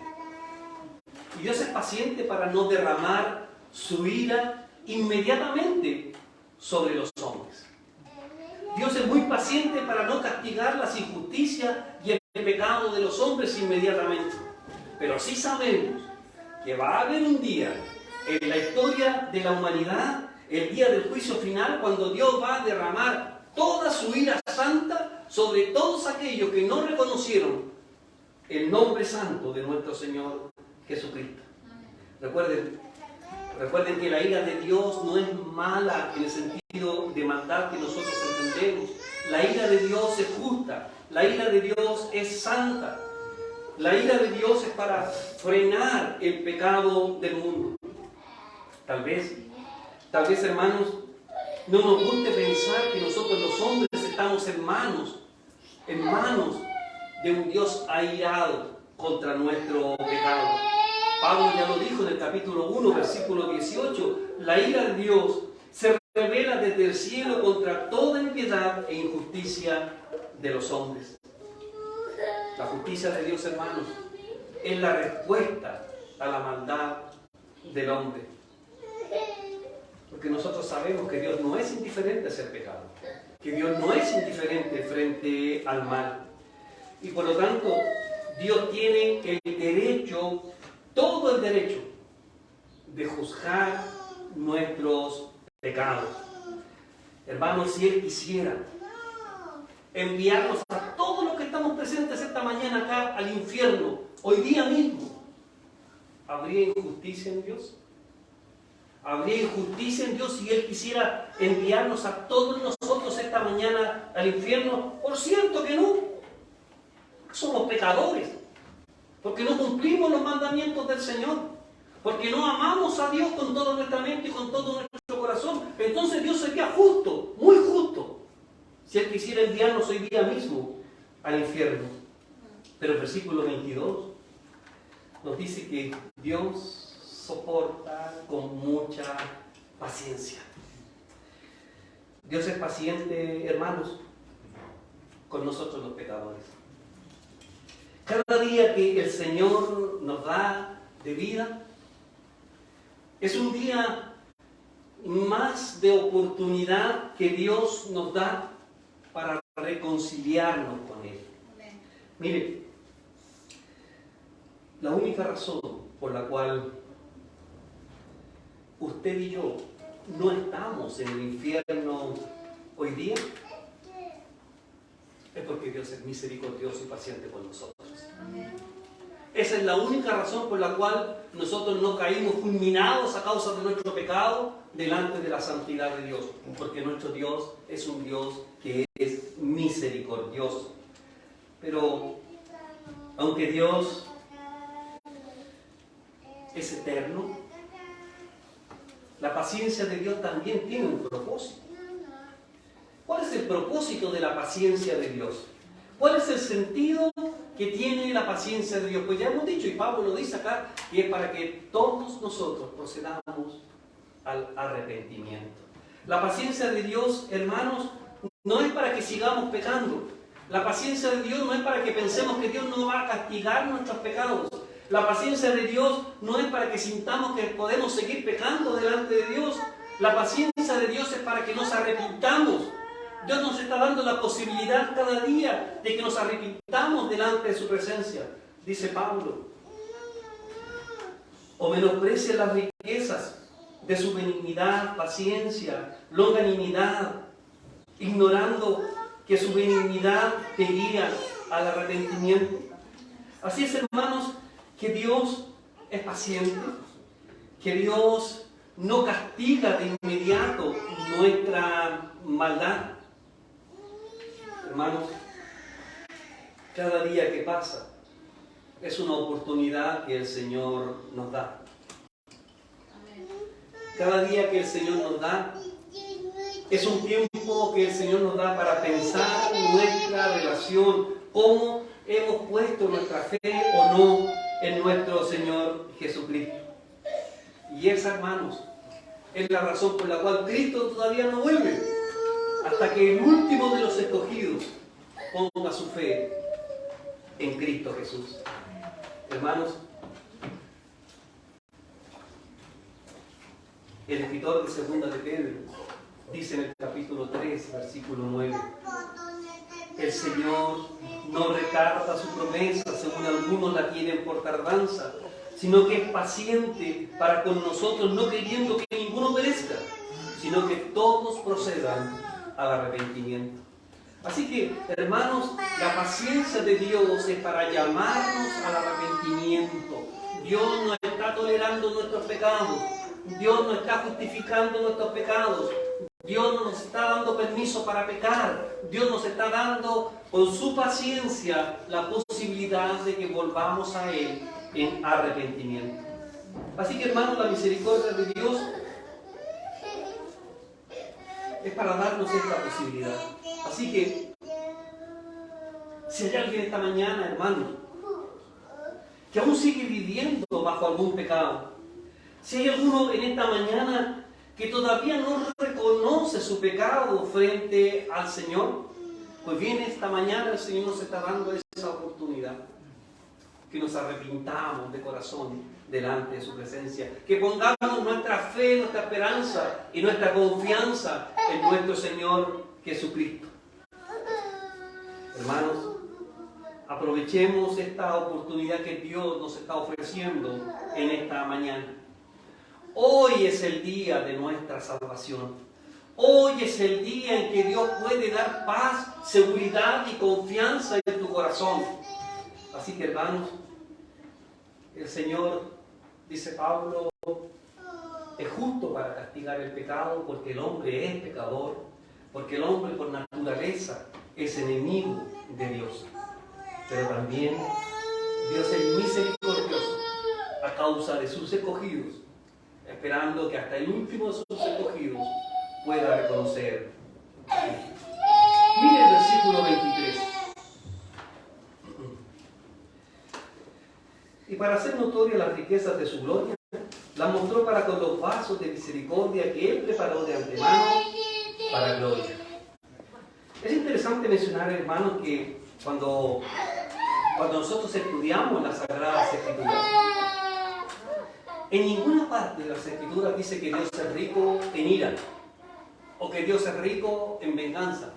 Y Dios es paciente para no derramar su ira inmediatamente sobre los hombres. Dios es muy paciente para no castigar las injusticias y el pecado de los hombres inmediatamente. Pero sí sabemos que va a haber un día en la historia de la humanidad, el día del juicio final, cuando Dios va a derramar toda su ira santa sobre todos aquellos que no reconocieron el nombre santo de nuestro Señor Jesucristo. Recuerden que la ira de Dios no es mala en el sentido de maldad que nosotros entendemos. La ira de Dios es justa, la ira de Dios es santa. La ira de Dios es para frenar el pecado del mundo. Tal vez, hermanos, no nos guste pensar que nosotros los hombres estamos en manos de un Dios airado contra nuestro pecado. Pablo ya lo dijo en el capítulo 1, versículo 18. La ira de Dios se revela desde el cielo contra toda impiedad e injusticia de los hombres. La justicia de Dios, hermanos, es la respuesta a la maldad del hombre. Porque nosotros sabemos que Dios no es indiferente hacia el pecado, que Dios no es indiferente frente al mal. Y por lo tanto, Dios tiene el derecho, todo el derecho, de juzgar nuestros pecados. Hermanos, si Él quisiera enviarnos a todos los que estamos presentes esta mañana acá al infierno, hoy día mismo, ¿habría injusticia en Dios? ¿Habría injusticia en Dios si Él quisiera enviarnos a todos nosotros esta mañana al infierno? Por cierto que no. Somos pecadores, porque no cumplimos los mandamientos del Señor, porque no amamos a Dios con toda nuestra mente y con todo nuestro corazón. Entonces Dios sería justo, muy justo, si Él quisiera enviarnos hoy día mismo al infierno. Pero el versículo 22 nos dice que Dios soporta con mucha paciencia. Dios es paciente, hermanos, con nosotros los pecadores. Cada día que el Señor nos da de vida es un día más de oportunidad que Dios nos da para reconciliarnos con Él. Mire, la única razón por la cual usted y yo no estamos en el infierno hoy día es porque Dios es misericordioso y paciente con nosotros. Esa es la única razón por la cual nosotros no caímos fulminados a causa de nuestro pecado delante de la santidad de Dios, porque nuestro Dios es un Dios que es misericordioso. Pero aunque Dios es eterno, la paciencia de Dios también tiene un propósito. ¿Cuál es el propósito de la paciencia de Dios? ¿Cuál es el sentido que tiene la paciencia de Dios? Pues ya hemos dicho, y Pablo lo dice acá, y es para que todos nosotros procedamos al arrepentimiento. La paciencia de Dios, hermanos, no es para que sigamos pecando. La paciencia de Dios no es para que pensemos que Dios no va a castigar nuestros pecados. La paciencia de Dios no es para que sintamos que podemos seguir pecando delante de Dios. La paciencia de Dios es para que nos arrepintamos. Dios nos está dando la posibilidad cada día de que nos arrepintamos delante de su presencia. Dice Pablo, o menosprecien las riquezas de su benignidad, paciencia, longanimidad, ignorando que su benignidad te guía al arrepentimiento. Así es, hermanos, que Dios es paciente, que Dios no castiga de inmediato nuestra maldad. Hermanos, cada día que pasa es una oportunidad que el Señor nos da. Cada día que el Señor nos da es un tiempo que el Señor nos da para pensar nuestra relación, cómo hemos puesto nuestra fe o no en nuestro Señor Jesucristo. Y esa, hermanos, es la razón por la cual Cristo todavía no vuelve, hasta que el último de los escogidos ponga su fe en Cristo Jesús. Hermanos, el escritor de Segunda de Pedro dice en el capítulo 3, versículo 9, el Señor no retarda su promesa, según algunos la tienen por tardanza, sino que es paciente para con nosotros, no queriendo que ninguno perezca, sino que todos procedan al arrepentimiento. Así que, hermanos, la paciencia de Dios es para llamarnos al arrepentimiento. Dios no está tolerando nuestros pecados. Dios no está justificando nuestros pecados. Dios no nos está dando permiso para pecar. Dios nos está dando, con su paciencia, la posibilidad de que volvamos a Él en arrepentimiento. Así que, hermanos, la misericordia de Dios es para darnos esta posibilidad. Así que, si hay alguien esta mañana, hermano, que aún sigue viviendo bajo algún pecado, si hay alguno en esta mañana que todavía no reconoce su pecado frente al Señor, pues bien, esta mañana el Señor nos está dando esa oportunidad, que nos arrepintamos de corazón delante de su presencia, que pongamos nuestra fe, nuestra esperanza y nuestra confianza en nuestro Señor Jesucristo. Hermanos, aprovechemos esta oportunidad que Dios nos está ofreciendo en esta mañana. Hoy es el día de nuestra salvación. Hoy es el día en que Dios puede dar paz, seguridad y confianza en tu corazón. Así que, hermanos, el Señor, dice Pablo, es justo para castigar el pecado porque el hombre es pecador, porque el hombre por naturaleza es enemigo de Dios. Pero también Dios es misericordioso a causa de sus escogidos, esperando que hasta el último de sus escogidos pueda reconocer. Mire el versículo 23. Y para hacer notorias las riquezas de su gloria, las mostró para con los vasos de misericordia que Él preparó de antemano para gloria. Es interesante mencionar, hermanos, que cuando nosotros estudiamos las Sagradas Escrituras, en ninguna parte de las Escrituras dice que Dios es rico en ira o que Dios es rico en venganza.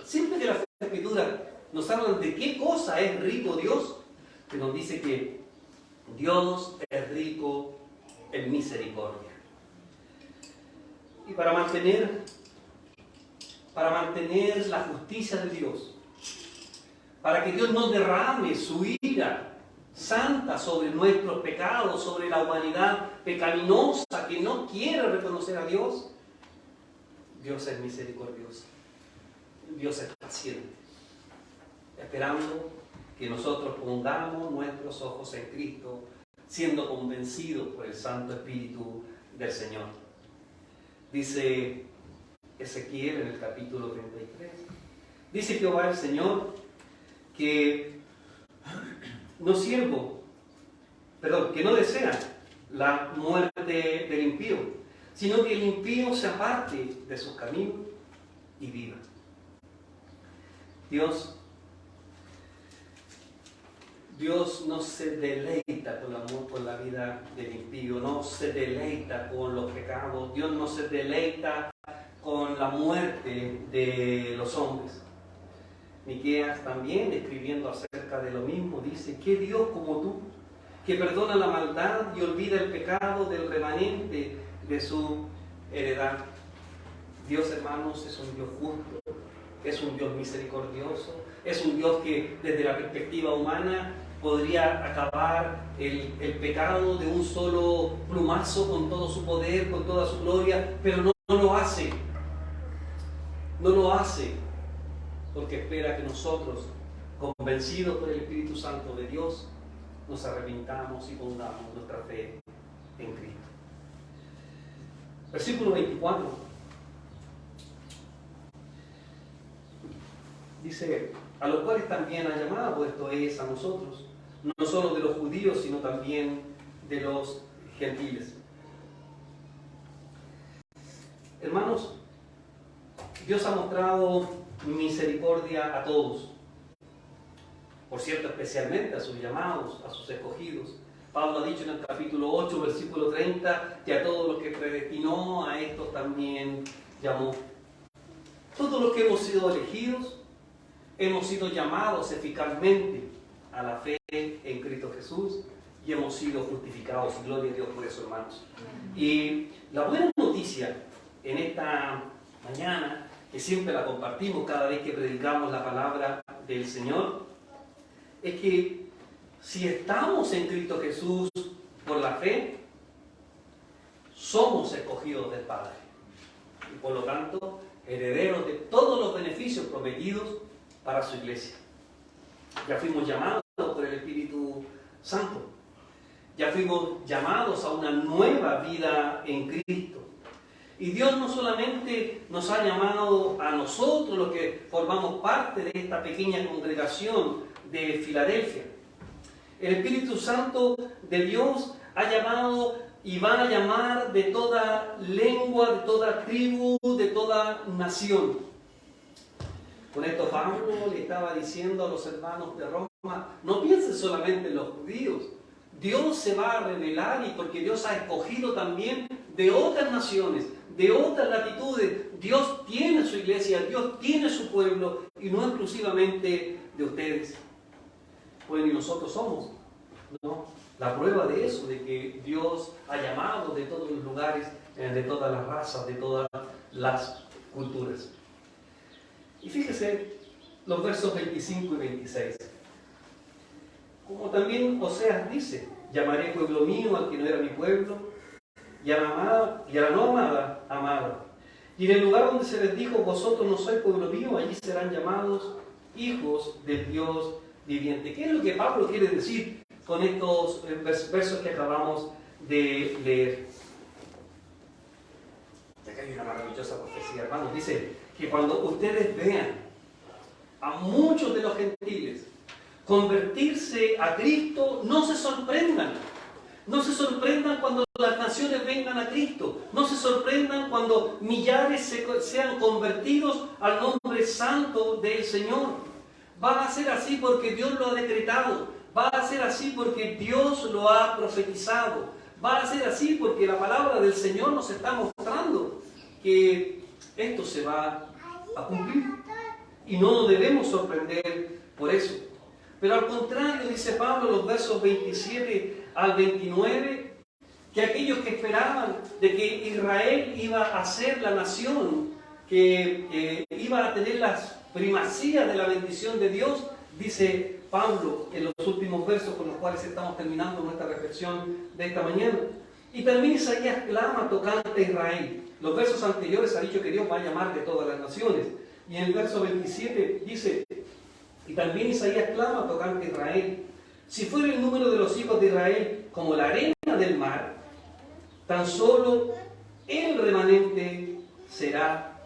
Siempre que las Escrituras nos hablan de qué cosa es rico Dios, que nos dice que Dios es rico en misericordia. Y para mantener la justicia de Dios, para que Dios no derrame su ira santa sobre nuestros pecados, sobre la humanidad pecaminosa que no quiere reconocer a Dios, Dios es misericordioso, Dios es paciente, esperando que nosotros pongamos nuestros ojos en Cristo, siendo convencidos por el Santo Espíritu del Señor. Dice Ezequiel en el capítulo 33, dice Jehová el Señor que que no desea la muerte del impío, sino que el impío se aparte de sus caminos y viva. Dios no se deleita con la vida del impío, no se deleita con los pecados, Dios no se deleita con la muerte de los hombres. Miqueas también, escribiendo acerca de lo mismo, dice: ¿qué Dios como tú, que perdona la maldad y olvida el pecado del remanente de su heredad? Dios, hermanos, es un Dios justo, es un Dios misericordioso, es un Dios que desde la perspectiva humana podría acabar el pecado de un solo plumazo con todo su poder, con toda su gloria, pero no lo hace. No lo hace porque espera que nosotros, convencidos por el Espíritu Santo de Dios, nos arrepintamos y pongamos nuestra fe en Cristo. Versículo 24. Dice: a los cuales también ha llamado, esto es, a nosotros, no solo de los judíos, sino también de los gentiles. Hermanos, Dios ha mostrado misericordia a todos. Por cierto, especialmente a sus llamados, a sus escogidos. Pablo ha dicho en el capítulo 8, versículo 30, que a todos los que predestinó, a estos también llamó. Todos los que hemos sido elegidos, hemos sido llamados eficazmente a la fe en Cristo Jesús y hemos sido justificados. Gloria a Dios por eso, hermanos. Y la buena noticia en esta mañana, que siempre la compartimos cada vez que predicamos la palabra del Señor, es que si estamos en Cristo Jesús por la fe, somos escogidos del Padre. Y por lo tanto, herederos de todos los beneficios prometidos para su iglesia. Ya fuimos llamados por el Espíritu Santo. Ya fuimos llamados a una nueva vida en Cristo. Y Dios no solamente nos ha llamado a nosotros, los que formamos parte de esta pequeña congregación de Filadelfia. El Espíritu Santo de Dios ha llamado y va a llamar de toda lengua, de toda tribu, de toda nación. Con esto Pablo le estaba diciendo a los hermanos de Roma: no piensen solamente en los judíos. Dios se va a revelar, y porque Dios ha escogido también de otras naciones, de otras latitudes. Dios tiene su iglesia, Dios tiene su pueblo, y no exclusivamente de ustedes. Pues ni nosotros somos, ¿no?, la prueba de eso, de que Dios ha llamado de todos los lugares, de todas las razas, de todas las culturas. Y fíjese los versos 25 y 26. Como también Oseas dice: llamaré pueblo mío al que no era mi pueblo, y a la no amada, amada. Y en el lugar donde se les dijo: vosotros no sois pueblo mío, allí serán llamados hijos del Dios viviente. ¿Qué es lo que Pablo quiere decir con estos versos que acabamos de leer? Acá hay una maravillosa profecía, hermanos. Dice que cuando ustedes vean a muchos de los gentiles convertirse a Cristo, no se sorprendan. No se sorprendan cuando las naciones vengan a Cristo. No se sorprendan cuando millares sean convertidos al nombre santo del Señor. Va a ser así porque Dios lo ha decretado. Va a ser así porque Dios lo ha profetizado. Va a ser así porque la palabra del Señor nos está mostrando que esto se va a cumplir. Y no nos debemos sorprender por eso. Pero al contrario, dice Pablo en los versos 27 al 29, que aquellos que esperaban de que Israel iba a ser la nación que iba a tener las primacías de la bendición de Dios, dice Pablo en los últimos versos con los cuales estamos terminando nuestra reflexión de esta mañana. Y también Isaías clama tocante a Israel. Los versos anteriores ha dicho que Dios va a llamar de todas las naciones. Y en el verso 27 dice, y también Isaías clama tocante a Israel. Si fuera el número de los hijos de Israel como la arena del mar, tan solo el remanente será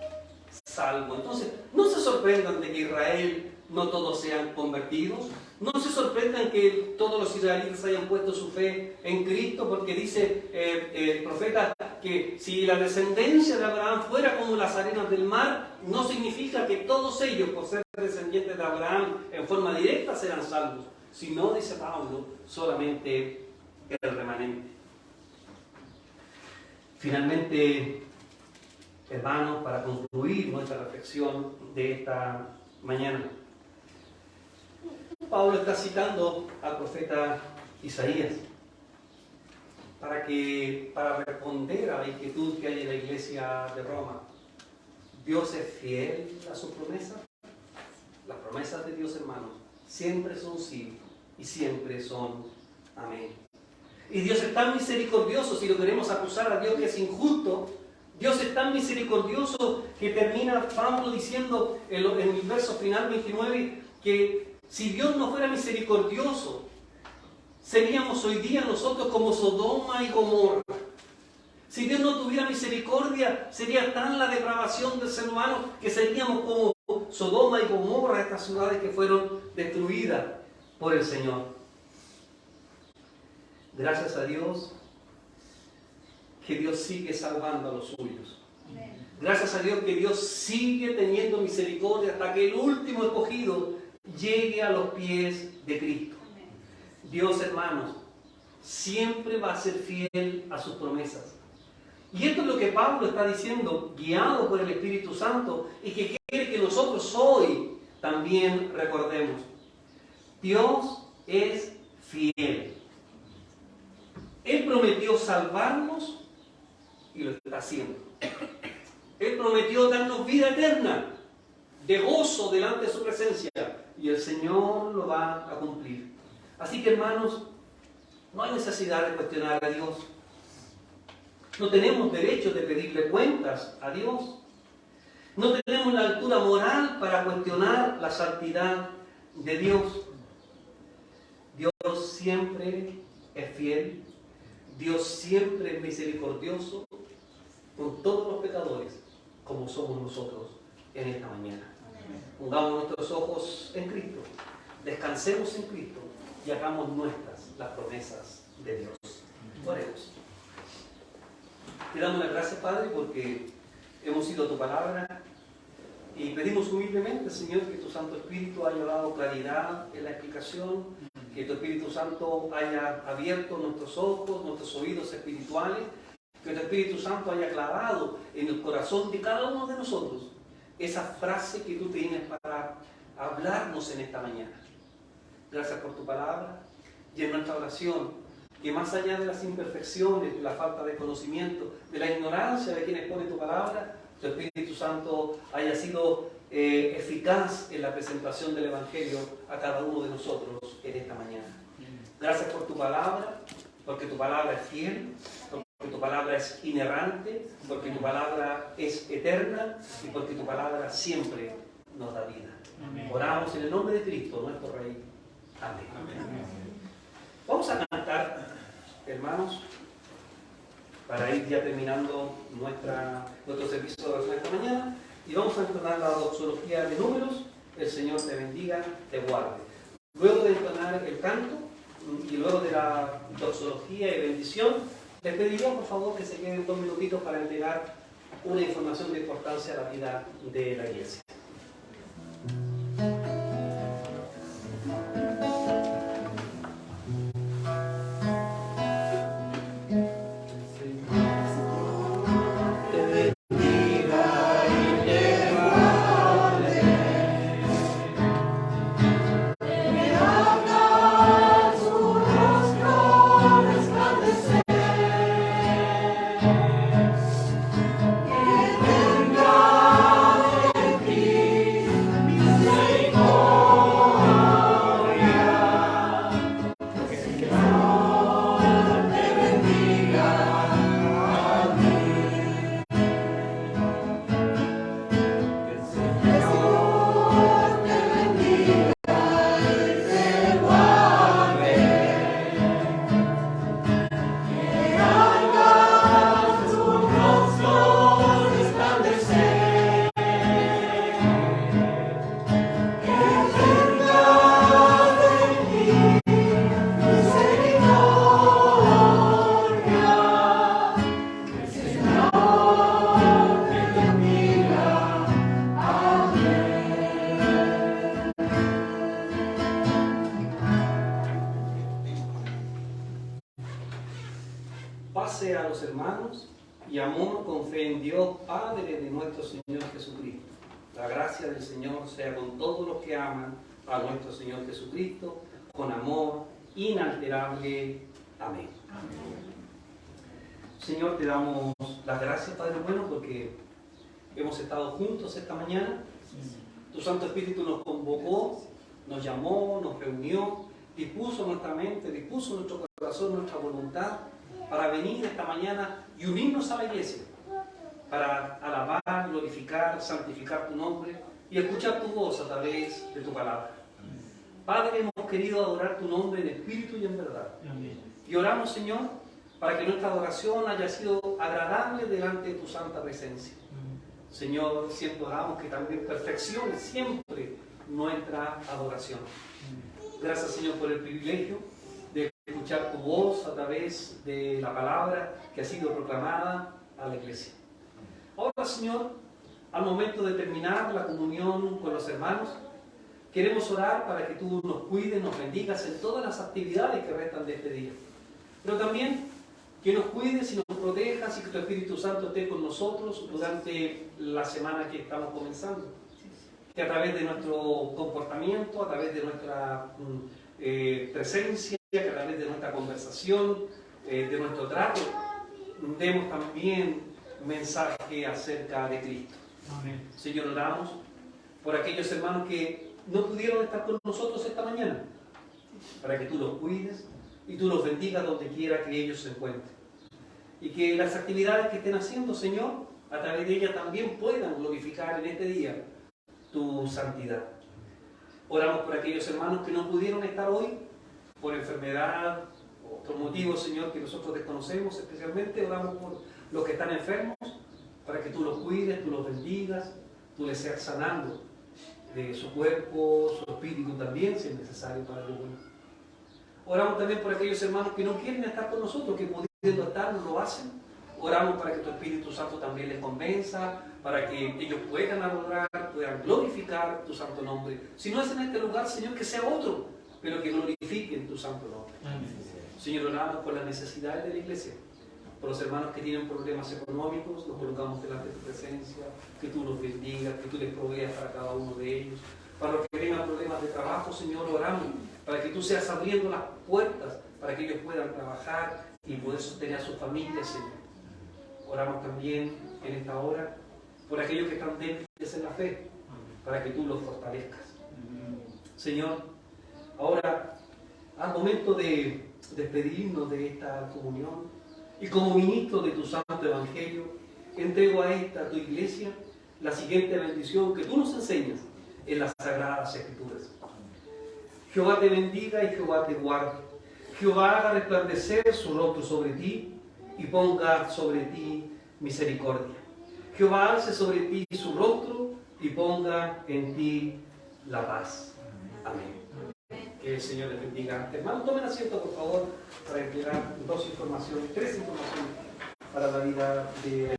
salvo. Entonces, no se sorprendan de que Israel no todos sean convertidos. No se sorprendan que todos los israelitas hayan puesto su fe en Cristo, porque dice el profeta que si la descendencia de Abraham fuera como las arenas del mar, no significa que todos ellos, por ser descendientes de Abraham en forma directa, serán salvos, sino, dice Pablo, solamente el remanente. Finalmente, hermanos, para concluir nuestra reflexión de esta mañana, Pablo está citando al profeta Isaías para responder a la inquietud que hay en la iglesia de Roma. ¿Dios es fiel a sus promesas? Las promesas de Dios, hermanos, siempre son sí y siempre son amén. Y Dios es tan misericordioso, si lo queremos acusar a Dios que es injusto, Dios es tan misericordioso que termina Pablo diciendo en el verso final 29 que si Dios no fuera misericordioso, seríamos hoy día nosotros como Sodoma y Gomorra. Si Dios no tuviera misericordia, sería tan la depravación del ser humano que seríamos como Sodoma y Gomorra, estas ciudades que fueron destruidas por el Señor. Gracias a Dios que Dios sigue salvando a los suyos. Gracias a Dios que Dios sigue teniendo misericordia hasta que el último escogido llegue a los pies de Cristo. Dios, hermanos, siempre va a ser fiel a sus promesas. Y esto es lo que Pablo está diciendo, guiado por el Espíritu Santo, y que quiere que nosotros hoy también recordemos. Dios es fiel. Él prometió salvarnos y lo está haciendo. Él prometió darnos vida eterna, de gozo delante de su presencia, y el Señor lo va a cumplir. Así que, hermanos, no hay necesidad de cuestionar a Dios. No tenemos derecho de pedirle cuentas a Dios. No tenemos la altura moral para cuestionar la santidad de Dios. Dios siempre es fiel. Dios siempre es misericordioso con todos los pecadores, como somos nosotros en esta mañana. Pongamos nuestros ojos en Cristo, descansemos en Cristo y hagamos nuestras las promesas de Dios. Oremos. Te damos las gracias, Padre, porque hemos ido a tu palabra y pedimos humildemente, Señor, que tu Santo Espíritu haya dado claridad en la explicación, que tu Espíritu Santo haya abierto nuestros ojos, nuestros oídos espirituales, que tu Espíritu Santo haya clavado en el corazón de cada uno de nosotros esa frase que tú tienes para hablarnos en esta mañana. Gracias por tu palabra y en nuestra oración, que más allá de las imperfecciones, de la falta de conocimiento, de la ignorancia de quienes ponen tu palabra, tu Espíritu Santo haya sido eficaz en la presentación del Evangelio a cada uno de nosotros en esta mañana. Gracias por tu palabra, porque tu palabra es fiel, porque tu palabra es inerrante, porque tu palabra es eterna y porque tu palabra siempre nos da vida. Amén. Oramos en el nombre de Cristo, nuestro Rey. Amén. Amén. Vamos a cantar, hermanos, para ir ya terminando nuestro servicio de oración esta mañana, y vamos a entonar la doxología de números. El Señor te bendiga, te guarde. Luego de entonar el canto y luego de la doxología y bendición, les pediría por favor que se queden 2 minutitos para entregar una información de importancia a la vida de la iglesia. Pase a los hermanos y amor con fe en Dios, Padre de nuestro Señor Jesucristo. La gracia del Señor sea con todos los que aman a nuestro Señor Jesucristo, con amor inalterable. Amén. Señor, te damos las gracias, Padre bueno, porque hemos estado juntos esta mañana. Tu Santo Espíritu nos convocó, nos llamó, nos reunió, dispuso nuestra mente, dispuso nuestro corazón, nuestra voluntad, para venir esta mañana y unirnos a la iglesia, para alabar, glorificar, santificar tu nombre y escuchar tu voz a través de tu palabra. Padre, hemos querido adorar tu nombre en espíritu y en verdad. Amén. Y oramos, Señor, para que nuestra adoración haya sido agradable delante de tu santa presencia. Amén. Señor, siempre oramos que también perfeccione siempre nuestra adoración. Amén. Gracias, Señor, por el privilegio de escuchar tu voz a través de la palabra que ha sido proclamada a la iglesia. Ahora, Señor, al momento de terminar la comunión con los hermanos, queremos orar para que tú nos cuides, nos bendigas en todas las actividades que restan de este día. Pero también que nos cuides y nos protejas y que tu Espíritu Santo esté con nosotros durante la semana que estamos comenzando. Que a través de nuestro comportamiento, a través de nuestra presencia, que a través de nuestra conversación, de nuestro trato, demos también mensaje acerca de Cristo. Amén. Señor, oramos por aquellos hermanos que no pudieron estar con nosotros esta mañana, para que tú los cuides y tú los bendigas donde quiera que ellos se encuentren. Y que las actividades que estén haciendo, Señor, a través de ellas también puedan glorificar en este día tu santidad. Oramos por aquellos hermanos que no pudieron estar hoy, por enfermedad, o otros motivos, Señor, que nosotros desconocemos especialmente. Oramos por los que están enfermos, para que tú los cuides, tú los bendigas, tú les seas sanando de su cuerpo, su espíritu también, si es necesario para lo bueno. Oramos también por aquellos hermanos que no quieren estar con nosotros, que pudiendo estar no lo hacen. Oramos para que tu Espíritu Santo también les convenza, para que ellos puedan adorar, puedan glorificar tu santo nombre. Si no es en este lugar, Señor, que sea otro, pero que glorifiquen tu santo nombre. Amén. Señor, oramos por las necesidades de la iglesia, por los hermanos que tienen problemas económicos, los colocamos delante de tu presencia, que tú los bendigas, que tú les proveas para cada uno de ellos. Para los que tengan problemas de trabajo, Señor, oramos para que tú seas abriendo las puertas para que ellos puedan trabajar y poder sostener a sus familias, Señor. Oramos también en esta hora por aquellos que están débiles en la fe, para que tú los fortalezcas. Señor, ahora, al momento de despedirnos de esta comunión, y como ministro de tu santo evangelio, entrego a esta tu iglesia la siguiente bendición que tú nos enseñas en las sagradas escrituras. Jehová te bendiga y Jehová te guarde. Jehová haga resplandecer su rostro sobre ti y ponga sobre ti misericordia. Jehová alce sobre ti su rostro y ponga en ti la paz. Amén. Que el Señor les bendiga. Hermanos, tomen asiento, por favor, para entregar tres informaciones para la vida de